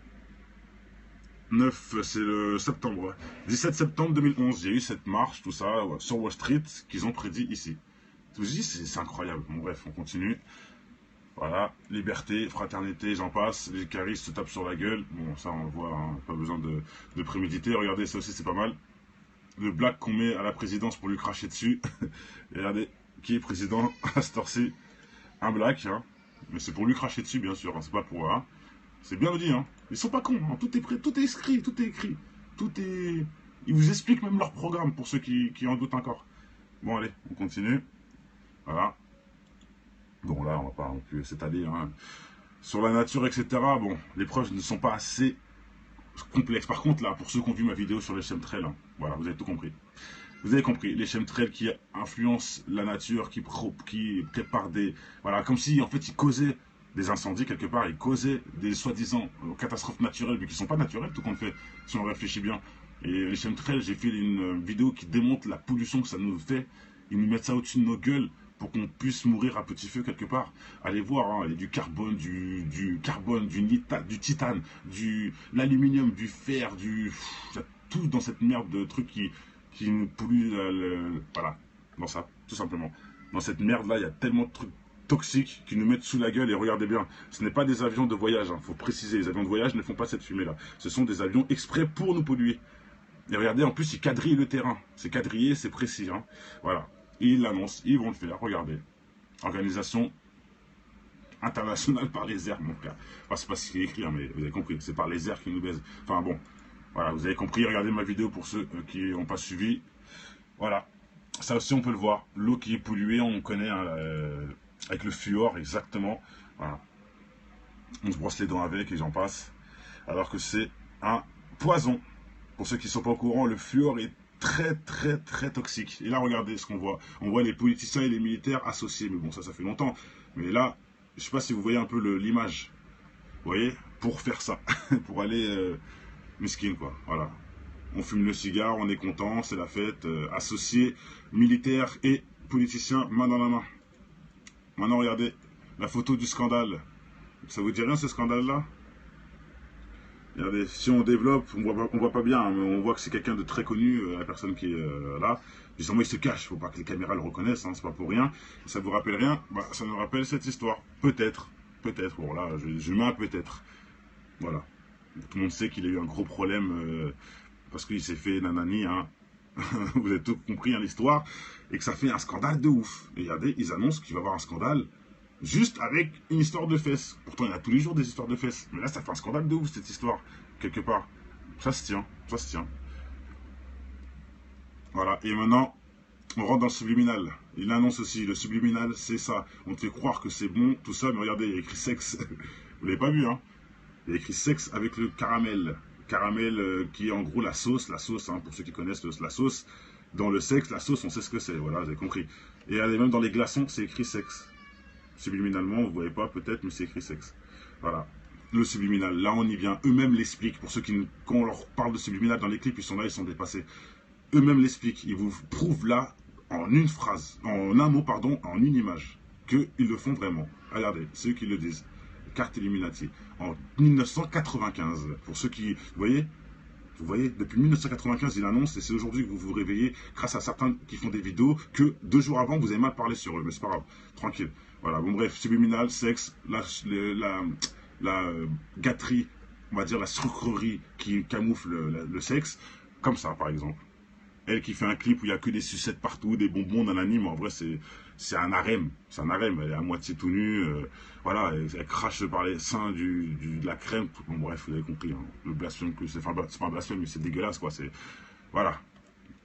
Speaker 1: 9, c'est le septembre. Ouais. 17 septembre 2011, il y a eu cette marche, tout ça, ouais, sur Wall Street, qu'ils ont prédit ici. Je vous dis, c'est incroyable. Bon, bref, on continue. Voilà, liberté, fraternité, j'en passe. Les caristes se tapent sur la gueule. Bon, ça, on le voit, hein, pas besoin de préméditer. Regardez, ça aussi, c'est pas mal. Le black qu'on met à la présidence pour lui cracher dessus. Et regardez, qui est président à cette heure-ci? Un black, hein. Mais c'est pour lui cracher dessus, bien sûr. Hein, c'est pas pour... Hein. C'est bien dit, hein. Ils sont pas cons, hein. Tout est prêt, tout est écrit, tout est écrit. Tout est... Ils vous expliquent même leur programme, pour ceux qui en doutent encore. Bon, allez, on continue. Voilà. Bon, là, on va pas non plus s'étaler, hein. Sur la nature, etc., bon, les preuves ne sont pas assez complexes. Par contre, là, pour ceux qui ont vu ma vidéo sur les chemtrails, hein, voilà, vous avez tout compris. Vous avez compris, les chemtrails qui influencent la nature, qui préparent des... Voilà, comme si, en fait, ils causaient des incendies quelque part, ils causaient des soi-disant catastrophes naturelles, mais qui ne sont pas naturelles, tout compte fait, si on réfléchit bien. Et les chemtrails, j'ai fait une vidéo qui démontre la pollution que ça nous fait. Ils nous mettent ça au-dessus de nos gueules pour qu'on puisse mourir à petit feu quelque part. Allez voir, hein, il y a du carbone, du titane, l'aluminium, du fer, il y a tout dans cette merde de trucs qui nous polluent, voilà, dans ça, tout simplement. Dans cette merde-là, il y a tellement de trucs toxiques qui nous mettent sous la gueule. Et regardez bien, ce n'est pas des avions de voyage, hein, faut préciser, les avions de voyage ne font pas cette fumée-là. Ce sont des avions exprès pour nous polluer. Et regardez, en plus, ils quadrillent le terrain. C'est quadrillé, c'est précis, hein. Voilà. Ils l'annoncent, ils vont le faire, regardez. Organisation internationale par les airs, mon frère. Enfin, c'est pas ce qui est écrit, hein, mais vous avez compris, c'est par les airs qui nous baisent. Enfin bon, voilà, vous avez compris, regardez ma vidéo pour ceux qui n'ont pas suivi. Voilà, ça aussi on peut le voir. L'eau qui est polluée, on connaît, hein, avec le fluor, exactement. Voilà. On se brosse les dents avec et j'en passe. Alors que c'est un poison. Pour ceux qui ne sont pas au courant, le fluor est très toxique. Et là, regardez ce qu'on voit. On voit les politiciens et les militaires associés. Mais bon, ça fait longtemps. Mais là, je ne sais pas si vous voyez un peu l'image. Vous voyez? Pour faire ça. Pour aller mesquine, quoi. Voilà. On fume le cigare, on est content, c'est la fête. Associés, militaires et politiciens, main dans la main. Maintenant, regardez la photo du scandale. Ça vous dit rien, ce scandale-là? Regardez, si on développe, on voit pas bien, hein, mais on voit que c'est quelqu'un de très connu, la personne qui est là. Justement, il se cache, faut pas que les caméras le reconnaissent, hein, c'est pas pour rien. Ça vous rappelle rien? Bah, ça nous rappelle cette histoire. Peut-être, bon là, je mets un peut-être. Voilà. Tout le monde sait qu'il a eu un gros problème parce qu'il s'est fait nanani, hein. Vous avez tout compris, hein, l'histoire, et que ça fait un scandale de ouf. Et regardez, ils annoncent qu'il va y avoir un scandale. Juste avec une histoire de fesses. Pourtant, il y a tous les jours des histoires de fesses. Mais là, ça fait un scandale de ouf, cette histoire. Quelque part. Ça se tient. Ça se tient. Voilà. Et maintenant, on rentre dans le subliminal. Il annonce aussi, le subliminal, c'est ça. On te fait croire que c'est bon, tout ça. Mais regardez, il y a écrit sexe. Vous l'avez pas vu, hein? Il y a écrit sexe avec le caramel. Caramel qui est en gros la sauce, hein, pour ceux qui connaissent la sauce. Dans le sexe, la sauce, on sait ce que c'est. Voilà, vous avez compris. Et allez, même dans les glaçons, c'est écrit sexe. Subliminalement, vous ne voyez pas peut-être, mais c'est écrit sexe. Voilà. Le subliminal, là on y vient. Eux-mêmes l'expliquent. Pour ceux qui, quand on leur parle de subliminal dans les clips, ils sont là, ils sont dépassés. Eux-mêmes l'expliquent. Ils vous prouvent là, en une phrase, en un mot, pardon, en une image, qu'ils le font vraiment. Regardez, c'est eux qui le disent. Carte Illuminati. En 1995. Pour ceux qui, vous voyez, depuis 1995, il annonce, et c'est aujourd'hui que vous vous réveillez, grâce à certains qui font des vidéos, que 2 jours avant, vous avez mal parlé sur eux. Mais c'est pas grave, tranquille. Voilà, bon bref, subliminal, sexe, la gâterie, on va dire la sucrerie qui camoufle le sexe, comme ça par exemple. Elle qui fait un clip où il n'y a que des sucettes partout, des bonbons dans l'anime, en vrai c'est un harem, elle est à moitié tout nue, voilà, elle crache par les seins de la crème, bon bref, vous avez compris, hein, le blasphème, c'est pas un blasphème, mais c'est dégueulasse quoi, voilà,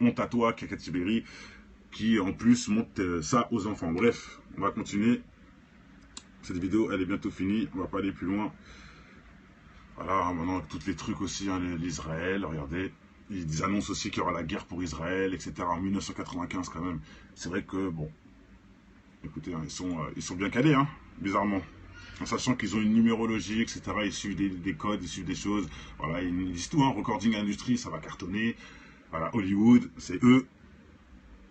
Speaker 1: honte à toi, Kakati Berry, qui en plus montre ça aux enfants. Bref, on va continuer. Cette vidéo, elle est bientôt finie. On va pas aller plus loin. Voilà, maintenant, tous les trucs aussi, hein, l'Israël, regardez. Ils annoncent aussi qu'il y aura la guerre pour Israël, etc. En 1995, quand même. C'est vrai que, bon, écoutez, hein, ils sont bien calés, hein, bizarrement. En sachant qu'ils ont une numérologie, etc. Ils suivent des codes, ils suivent des choses. Voilà, ils disent tout, hein, recording industrie, ça va cartonner. Voilà, Hollywood, c'est eux.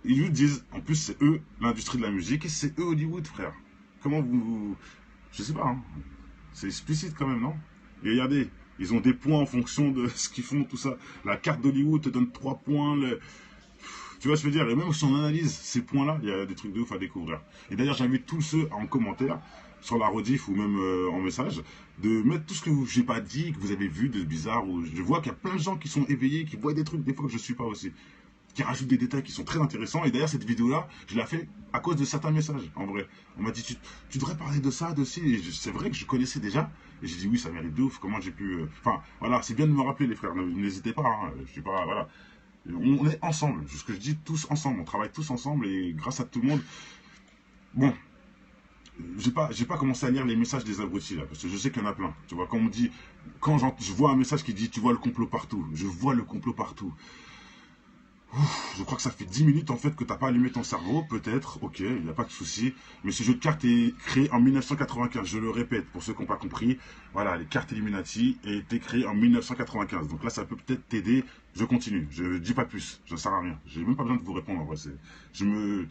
Speaker 1: Ils lui disent, en plus c'est eux, l'industrie de la musique, et c'est eux Hollywood, frère. Comment vous... Je sais pas, hein. C'est explicite quand même, non? Et regardez, Ils ont des points en fonction de ce qu'ils font, tout ça. La carte d'Hollywood te donne 3 points. Tu vois ce que je veux dire? Et même si on analyse ces points-là, il y a des trucs de ouf à découvrir. Et d'ailleurs, j'invite tous ceux en commentaire, sur la rediff ou même en message, de mettre tout ce que j'ai pas dit, que vous avez vu de bizarre. Ou je vois qu'il y a plein de gens qui sont éveillés, qui voient des trucs des fois que je suis pas aussi, qui rajoutent des détails qui sont très intéressants. Et d'ailleurs, cette vidéo-là, je l'ai fait à cause de certains messages, en vrai. On m'a dit, tu devrais parler de ça, de ci. Et c'est vrai que je connaissais déjà. Et j'ai dit, oui, ça mérite de ouf. Comment j'ai pu. Enfin, voilà, c'est bien de me rappeler, les frères. N'hésitez pas. Hein, je suis pas. Voilà. On est ensemble. Ce que je dis, tous ensemble. On travaille tous ensemble. Et grâce à tout le monde. Bon. J'ai pas commencé à lire les messages des abrutis là, parce que je sais qu'il y en a plein. Tu vois, quand on me dit, je vois un message qui dit, tu vois le complot partout. Je vois le complot partout. Je crois que ça fait 10 minutes en fait que t'as pas allumé ton cerveau, peut-être, ok, il n'y a pas de souci. Mais ce jeu de cartes est créé en 1995, je le répète, pour ceux qui n'ont pas compris. Voilà, les cartes Illuminati ont été créées en 1995. Donc là, ça peut peut-être t'aider. Je continue, je dis pas plus, ça sert à rien. J'ai même pas besoin de vous répondre en vrai. Je me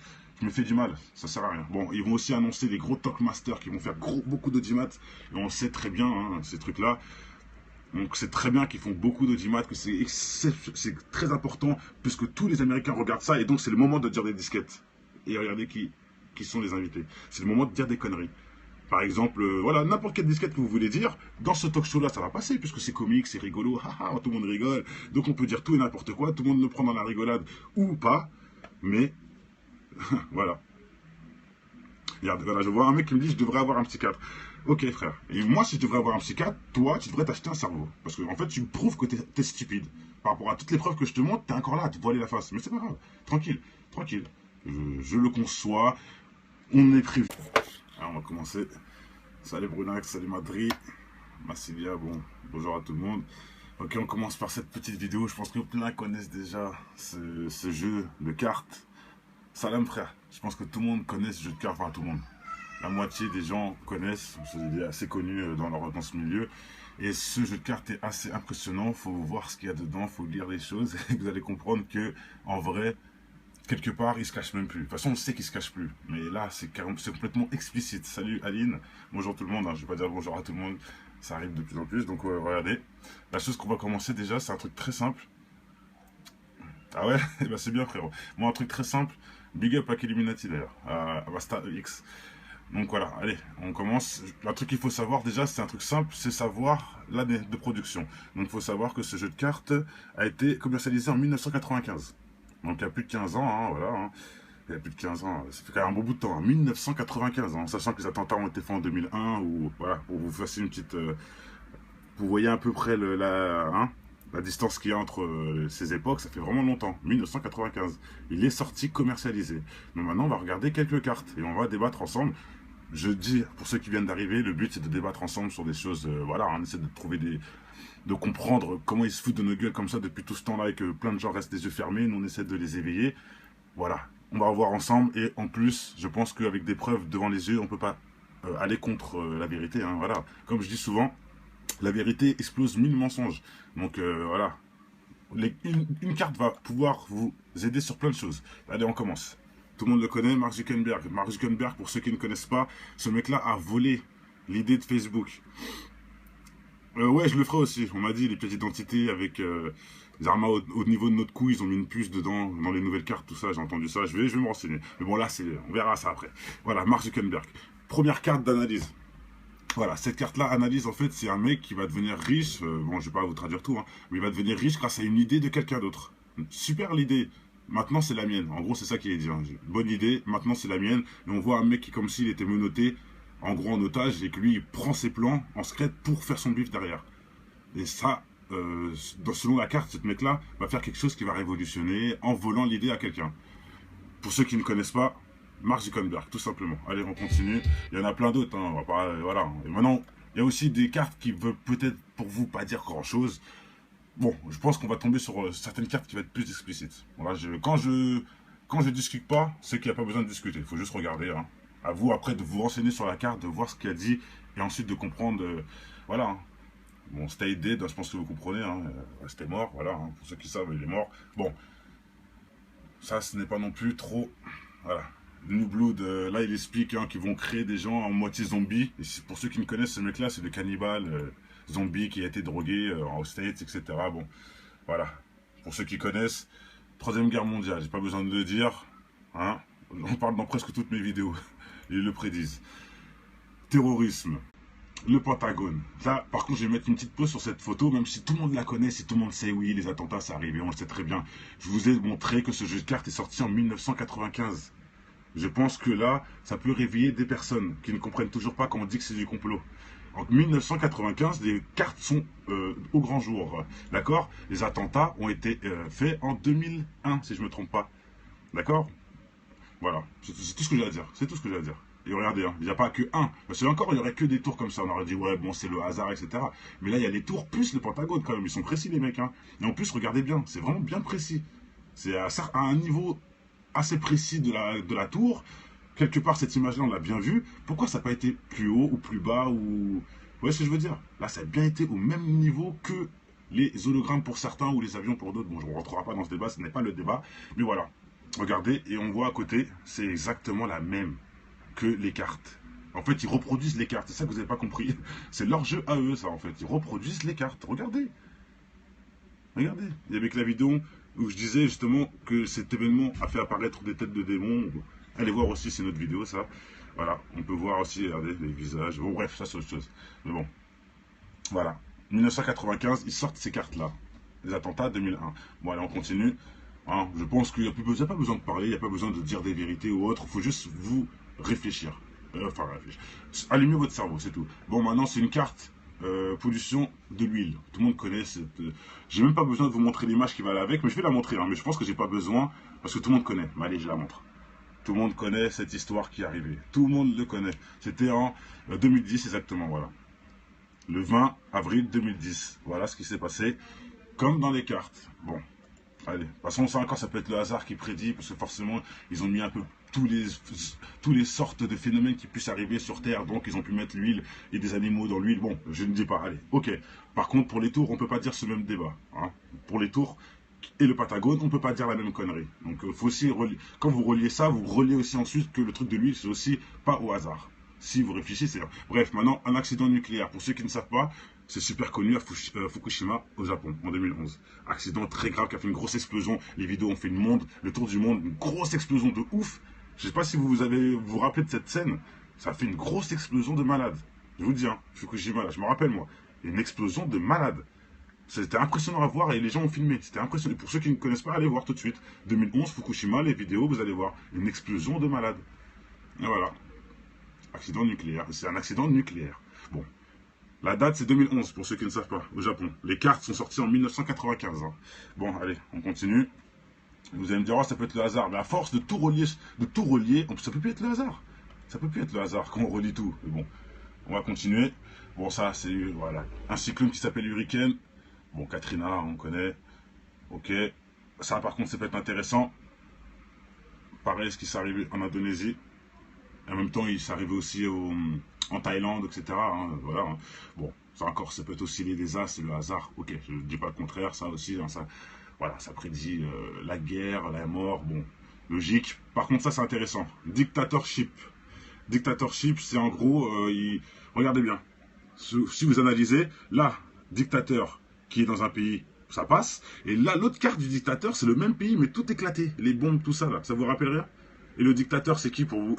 Speaker 1: fais du mal, ça sert à rien. Bon, ils vont aussi annoncer les gros talkmasters qui vont faire beaucoup d'audimat. Et on sait très bien, hein, ces trucs-là. Donc c'est très bien qu'ils font beaucoup d'audimat, que c'est très important, puisque tous les Américains regardent ça, et donc c'est le moment de dire des disquettes. Et regardez qui sont les invités. C'est le moment de dire des conneries. Par exemple, voilà, n'importe quelle disquette que vous voulez dire, dans ce talk show là ça va passer, puisque c'est comique, c'est rigolo, haha, tout le monde rigole, donc on peut dire tout et n'importe quoi, tout le monde le prend dans la rigolade, ou pas, mais voilà. Regarde, voilà, je vois un mec qui me dit je devrais avoir un psychiatre. Ok frère, et moi si je devrais avoir un psychiatre, toi tu devrais t'acheter un cerveau. Parce que en fait tu me prouves que t'es stupide. Par rapport à toutes les preuves que je te montre, t'es encore là à te voiler la face. Mais c'est pas grave, tranquille, tranquille. Je le conçois, on est prévu. Alors on va commencer. Salut Brunax, salut Madri, Massilia, bon, bonjour à tout le monde. Ok, on commence par cette petite vidéo, je pense que plein connaissent déjà ce jeu de cartes. Salam frère, je pense que tout le monde connaît ce jeu de cartes, enfin tout le monde. La moitié des gens connaissent, c'est assez connu dans ce milieu. Et ce jeu de cartes est assez impressionnant, il faut voir ce qu'il y a dedans, il faut lire les choses, et vous allez comprendre que en vrai, quelque part, il se cache même plus. De toute façon, on sait qu'il se cache plus, mais là, c'est complètement explicite. Salut Aline, bonjour tout le monde, hein. Je vais pas dire bonjour à tout le monde, ça arrive de plus en plus, donc regardez. La chose qu'on va commencer déjà, c'est un truc très simple. Ah ouais, bah c'est bien frérot. Moi, un truc très simple, big up à Illuminati d'ailleurs, à Basta X. Donc voilà, allez, on commence. Un truc qu'il faut savoir déjà, c'est un truc simple, c'est savoir l'année de production. Donc il faut savoir que ce jeu de cartes a été commercialisé en 1995. Donc il y a plus de 15 ans, hein, voilà. Hein. Il y a plus de 15 ans, ça fait quand même un bon bout de temps, hein, 1995, hein, sachant que les attentats ont été faits en 2001, ou voilà, pour vous faire une petite... vous voyez à peu près la distance qu'il y a entre ces époques, ça fait vraiment longtemps, 1995. Il est sorti commercialisé. Donc maintenant, on va regarder quelques cartes, et on va débattre ensemble. Je dis, pour ceux qui viennent d'arriver, le but c'est de débattre ensemble sur des choses, voilà, on essaie de trouver de comprendre comment ils se foutent de nos gueules comme ça depuis tout ce temps-là et que plein de gens restent les yeux fermés, nous on essaie de les éveiller. Voilà, on va voir ensemble et en plus, je pense qu'avec des preuves devant les yeux, on peut pas aller contre la vérité, hein, voilà. Comme je dis souvent, la vérité explose 1000 mensonges. Donc voilà, une carte va pouvoir vous aider sur plein de choses. Allez, on commence. Tout le monde le connaît, Mark Zuckerberg. Mark Zuckerberg, pour ceux qui ne connaissent pas, ce mec-là a volé l'idée de Facebook. Ouais, je le ferai aussi. On m'a dit, les pièces d'identité avec les armes au niveau de notre cou, ils ont mis une puce dedans, dans les nouvelles cartes, tout ça, j'ai entendu ça. Je vais me renseigner. Mais bon, là, on verra ça après. Voilà, Mark Zuckerberg. Première carte d'analyse. Voilà, cette carte-là, analyse, en fait, c'est un mec qui va devenir riche. Bon, je vais pas vous traduire tout, hein, mais il va devenir riche grâce à une idée de quelqu'un d'autre. Super l'idée. Maintenant, c'est la mienne. En gros, c'est ça qui est dit. Hein. Bonne idée, maintenant, c'est la mienne. Et on voit un mec qui, comme s'il était menotté, en gros, en otage, et que lui, il prend ses plans en secret pour faire son bif derrière. Et ça, selon la carte, ce mec-là va faire quelque chose qui va révolutionner en volant l'idée à quelqu'un. Pour ceux qui ne connaissent pas, Mark Zuckerberg, tout simplement. Allez, on continue. Il y en a plein d'autres. Hein. On va pas, voilà. Et maintenant, il y a aussi des cartes qui veulent peut-être pour vous pas dire grand-chose. Bon, je pense qu'on va tomber sur certaines cartes qui vont être plus explicites. Voilà, quand je discute pas, c'est qu'il n'y a pas besoin de discuter. Il faut juste regarder. Hein. À vous après de vous renseigner sur la carte, de voir ce qu'il a dit et ensuite de comprendre. Voilà. Hein. Bon, stay dead, je pense que vous comprenez. Hein. Restez mort, voilà. Hein. Pour ceux qui savent, il est mort. Bon, ça, ce n'est pas non plus trop. Voilà. New Blood, là, il explique hein, qu'ils vont créer des gens en moitié zombies. Et pour ceux qui me connaissent, ce mec-là, c'est le cannibale. zombie qui a été drogué aux States, etc. Bon, voilà. Pour ceux qui connaissent, Troisième Guerre mondiale, j'ai pas besoin de le dire. Hein, on parle dans presque toutes mes vidéos. Ils le prédisent. Terrorisme. Le Pentagone. Là, par contre, je vais mettre une petite pause sur cette photo, même si tout le monde la connaît, si tout le monde sait, oui, les attentats, c'est arrivé, on le sait très bien. Je vous ai montré que ce jeu de cartes est sorti en 1995. Je pense que là, ça peut réveiller des personnes qui ne comprennent toujours pas quand on dit que c'est du complot. En 1995, les cartes sont au grand jour. D'accord? Les attentats ont été faits en 2001, si je ne me trompe pas. D'accord? Voilà. C'est tout ce que j'ai à dire. C'est tout ce que j'ai à dire. Et regardez, hein, il n'y a pas que un. Parce que encore, il n'y aurait que des tours comme ça. On aurait dit, ouais, bon, c'est le hasard, etc. Mais là, il y a les tours plus le Pentagone quand même. Ils sont précis, les mecs. Hein. Et en plus, regardez bien. C'est vraiment bien précis. C'est à un niveau assez précis de la tour. Quelque part, cette image-là, on l'a bien vue. Pourquoi ça n'a pas été plus haut ou plus bas ou... Vous voyez ce que je veux dire? Là, ça a bien été au même niveau que les hologrammes pour certains ou les avions pour d'autres. Bon, je ne rentrerai pas dans ce débat, ce n'est pas le débat. Mais voilà. Regardez, et on voit à côté, c'est exactement la même que les cartes. En fait, ils reproduisent les cartes. C'est ça que vous n'avez pas compris. C'est leur jeu à eux, ça, en fait. Ils reproduisent les cartes. Regardez. Regardez. Il y avait que la vidéo où je disais justement que cet événement a fait apparaître des têtes de démons. Allez voir aussi, c'est notre vidéo, ça. Voilà. On peut voir aussi, regardez, les visages. Bon, bref, ça, c'est autre chose. Mais bon. Voilà. 1995, ils sortent ces cartes-là. Les attentats 2001. Bon, allez, on continue. Hein, je pense qu'il n'y a pas besoin de parler, il n'y a pas besoin de dire des vérités ou autre. Il faut juste vous réfléchir. Enfin, réfléchir. Allumez votre cerveau, c'est tout. Bon, maintenant, c'est une carte pollution de l'huile. Tout le monde connaît cette... J'ai même pas besoin de vous montrer l'image qui va avec, mais je vais la montrer. Hein, mais je pense que j'ai pas besoin, parce que tout le monde connaît. Mais allez, je la montre. Tout le monde connaît cette histoire qui est arrivée. Tout le monde le connaît. C'était en 2010 exactement, voilà. Le 20 avril 2010. Voilà ce qui s'est passé. Comme dans les cartes. Bon. Allez, de toute façon, ça encore, ça peut être le hasard qui prédit, parce que forcément, ils ont mis un peu tous les sortes de phénomènes qui puissent arriver sur Terre, donc ils ont pu mettre l'huile et des animaux dans l'huile. Bon, je ne dis pas, allez, ok. Par contre, pour les tours, on ne peut pas dire ce même débat. Hein. Pour les tours et le Pentagone, on ne peut pas dire la même connerie. Donc, faut aussi quand vous reliez ça, vous reliez aussi ensuite que le truc de l'huile, c'est aussi pas au hasard. Si vous réfléchissez. Bref, maintenant, un accident nucléaire. Pour ceux qui ne savent pas, c'est super connu à Fukushima, au Japon, en 2011. Accident très grave qui a fait une grosse explosion. Les vidéos ont fait le tour du monde, une grosse explosion de ouf. Je ne sais pas si vous vous rappelez de cette scène. Ça a fait une grosse explosion de malade. Je vous dis, hein, Fukushima, là, je me rappelle, moi. Une explosion de malade. C'était impressionnant à voir et les gens ont filmé. C'était impressionnant. Pour ceux qui ne connaissent pas, allez voir tout de suite. 2011, Fukushima, les vidéos, vous allez voir. Une explosion de malade. Et voilà. Accident nucléaire. C'est un accident nucléaire. Bon. La date, c'est 2011, pour ceux qui ne savent pas, au Japon. Les cartes sont sorties en 1995. Hein. Bon, allez, on continue. Vous allez me dire, oh, ça peut être le hasard. Mais à force de tout relier, ça peut plus être le hasard. Ça peut plus être le hasard quand on relie tout. Mais bon, on va continuer. Bon, ça, c'est voilà, un cyclone qui s'appelle Hurricane. Bon, Katrina, on connaît. Ok. Ça, par contre, ça peut être intéressant. Pareil, ce qui s'est arrivé en Indonésie. En même temps, il s'est arrivé aussi en Thaïlande, etc. Hein, voilà. Hein. Bon, ça encore, ça peut être aussi les as, le hasard. Ok, je ne dis pas le contraire, ça aussi. Hein, ça, voilà, ça prédit la guerre, la mort. Bon, logique. Par contre, ça, c'est intéressant. Dictatorship. Dictatorship, c'est en gros, regardez bien. Si vous analysez, là, dictateur qui est dans un pays, ça passe. Et là, l'autre carte du dictateur, c'est le même pays, mais tout éclaté. Les bombes, tout ça, là. Ça vous rappelle rien? Et le dictateur, c'est qui pour vous?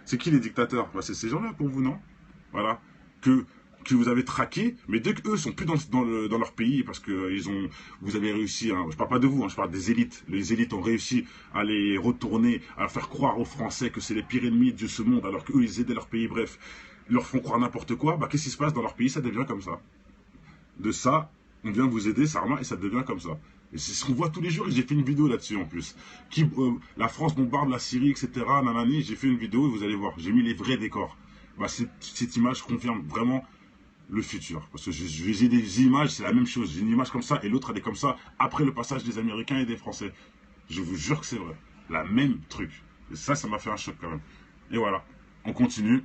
Speaker 1: C'est qui les dictateurs? Bah, c'est ces gens-là pour vous, non? Voilà. Que vous avez traqués, mais dès qu'eux sont plus dans leur pays, parce que vous avez réussi, hein, je parle pas de vous, hein, je parle des élites. Les élites ont réussi à les retourner, à faire croire aux Français que c'est les pires ennemis de ce monde, alors qu'eux, ils aidaient leur pays, bref, ils leur font croire n'importe quoi. Bah, qu'est-ce qui se passe dans leur pays? Ça devient comme ça. De ça, on vient vous aider, Sarma, et ça devient comme ça. Et c'est ce qu'on voit tous les jours, et j'ai fait une vidéo là-dessus en plus. La France bombarde la Syrie, etc. Nanani, j'ai fait une vidéo et vous allez voir, j'ai mis les vrais décors. Bah, cette image confirme vraiment le futur. Parce que j'ai des images, c'est la même chose. J'ai une image comme ça et l'autre elle est comme ça après le passage des Américains et des Français. Je vous jure que c'est vrai. La même truc. Et ça m'a fait un choc quand même. Et voilà, on continue.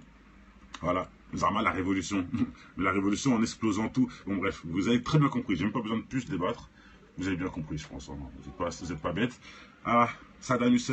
Speaker 1: Voilà. Zarma, la révolution. La révolution en explosant tout. Bon bref, vous avez très bien compris. J'ai même pas besoin de plus débattre. Vous avez bien compris, je pense. Hein. Vous n'êtes pas bête. Ah, Saddam Hussein.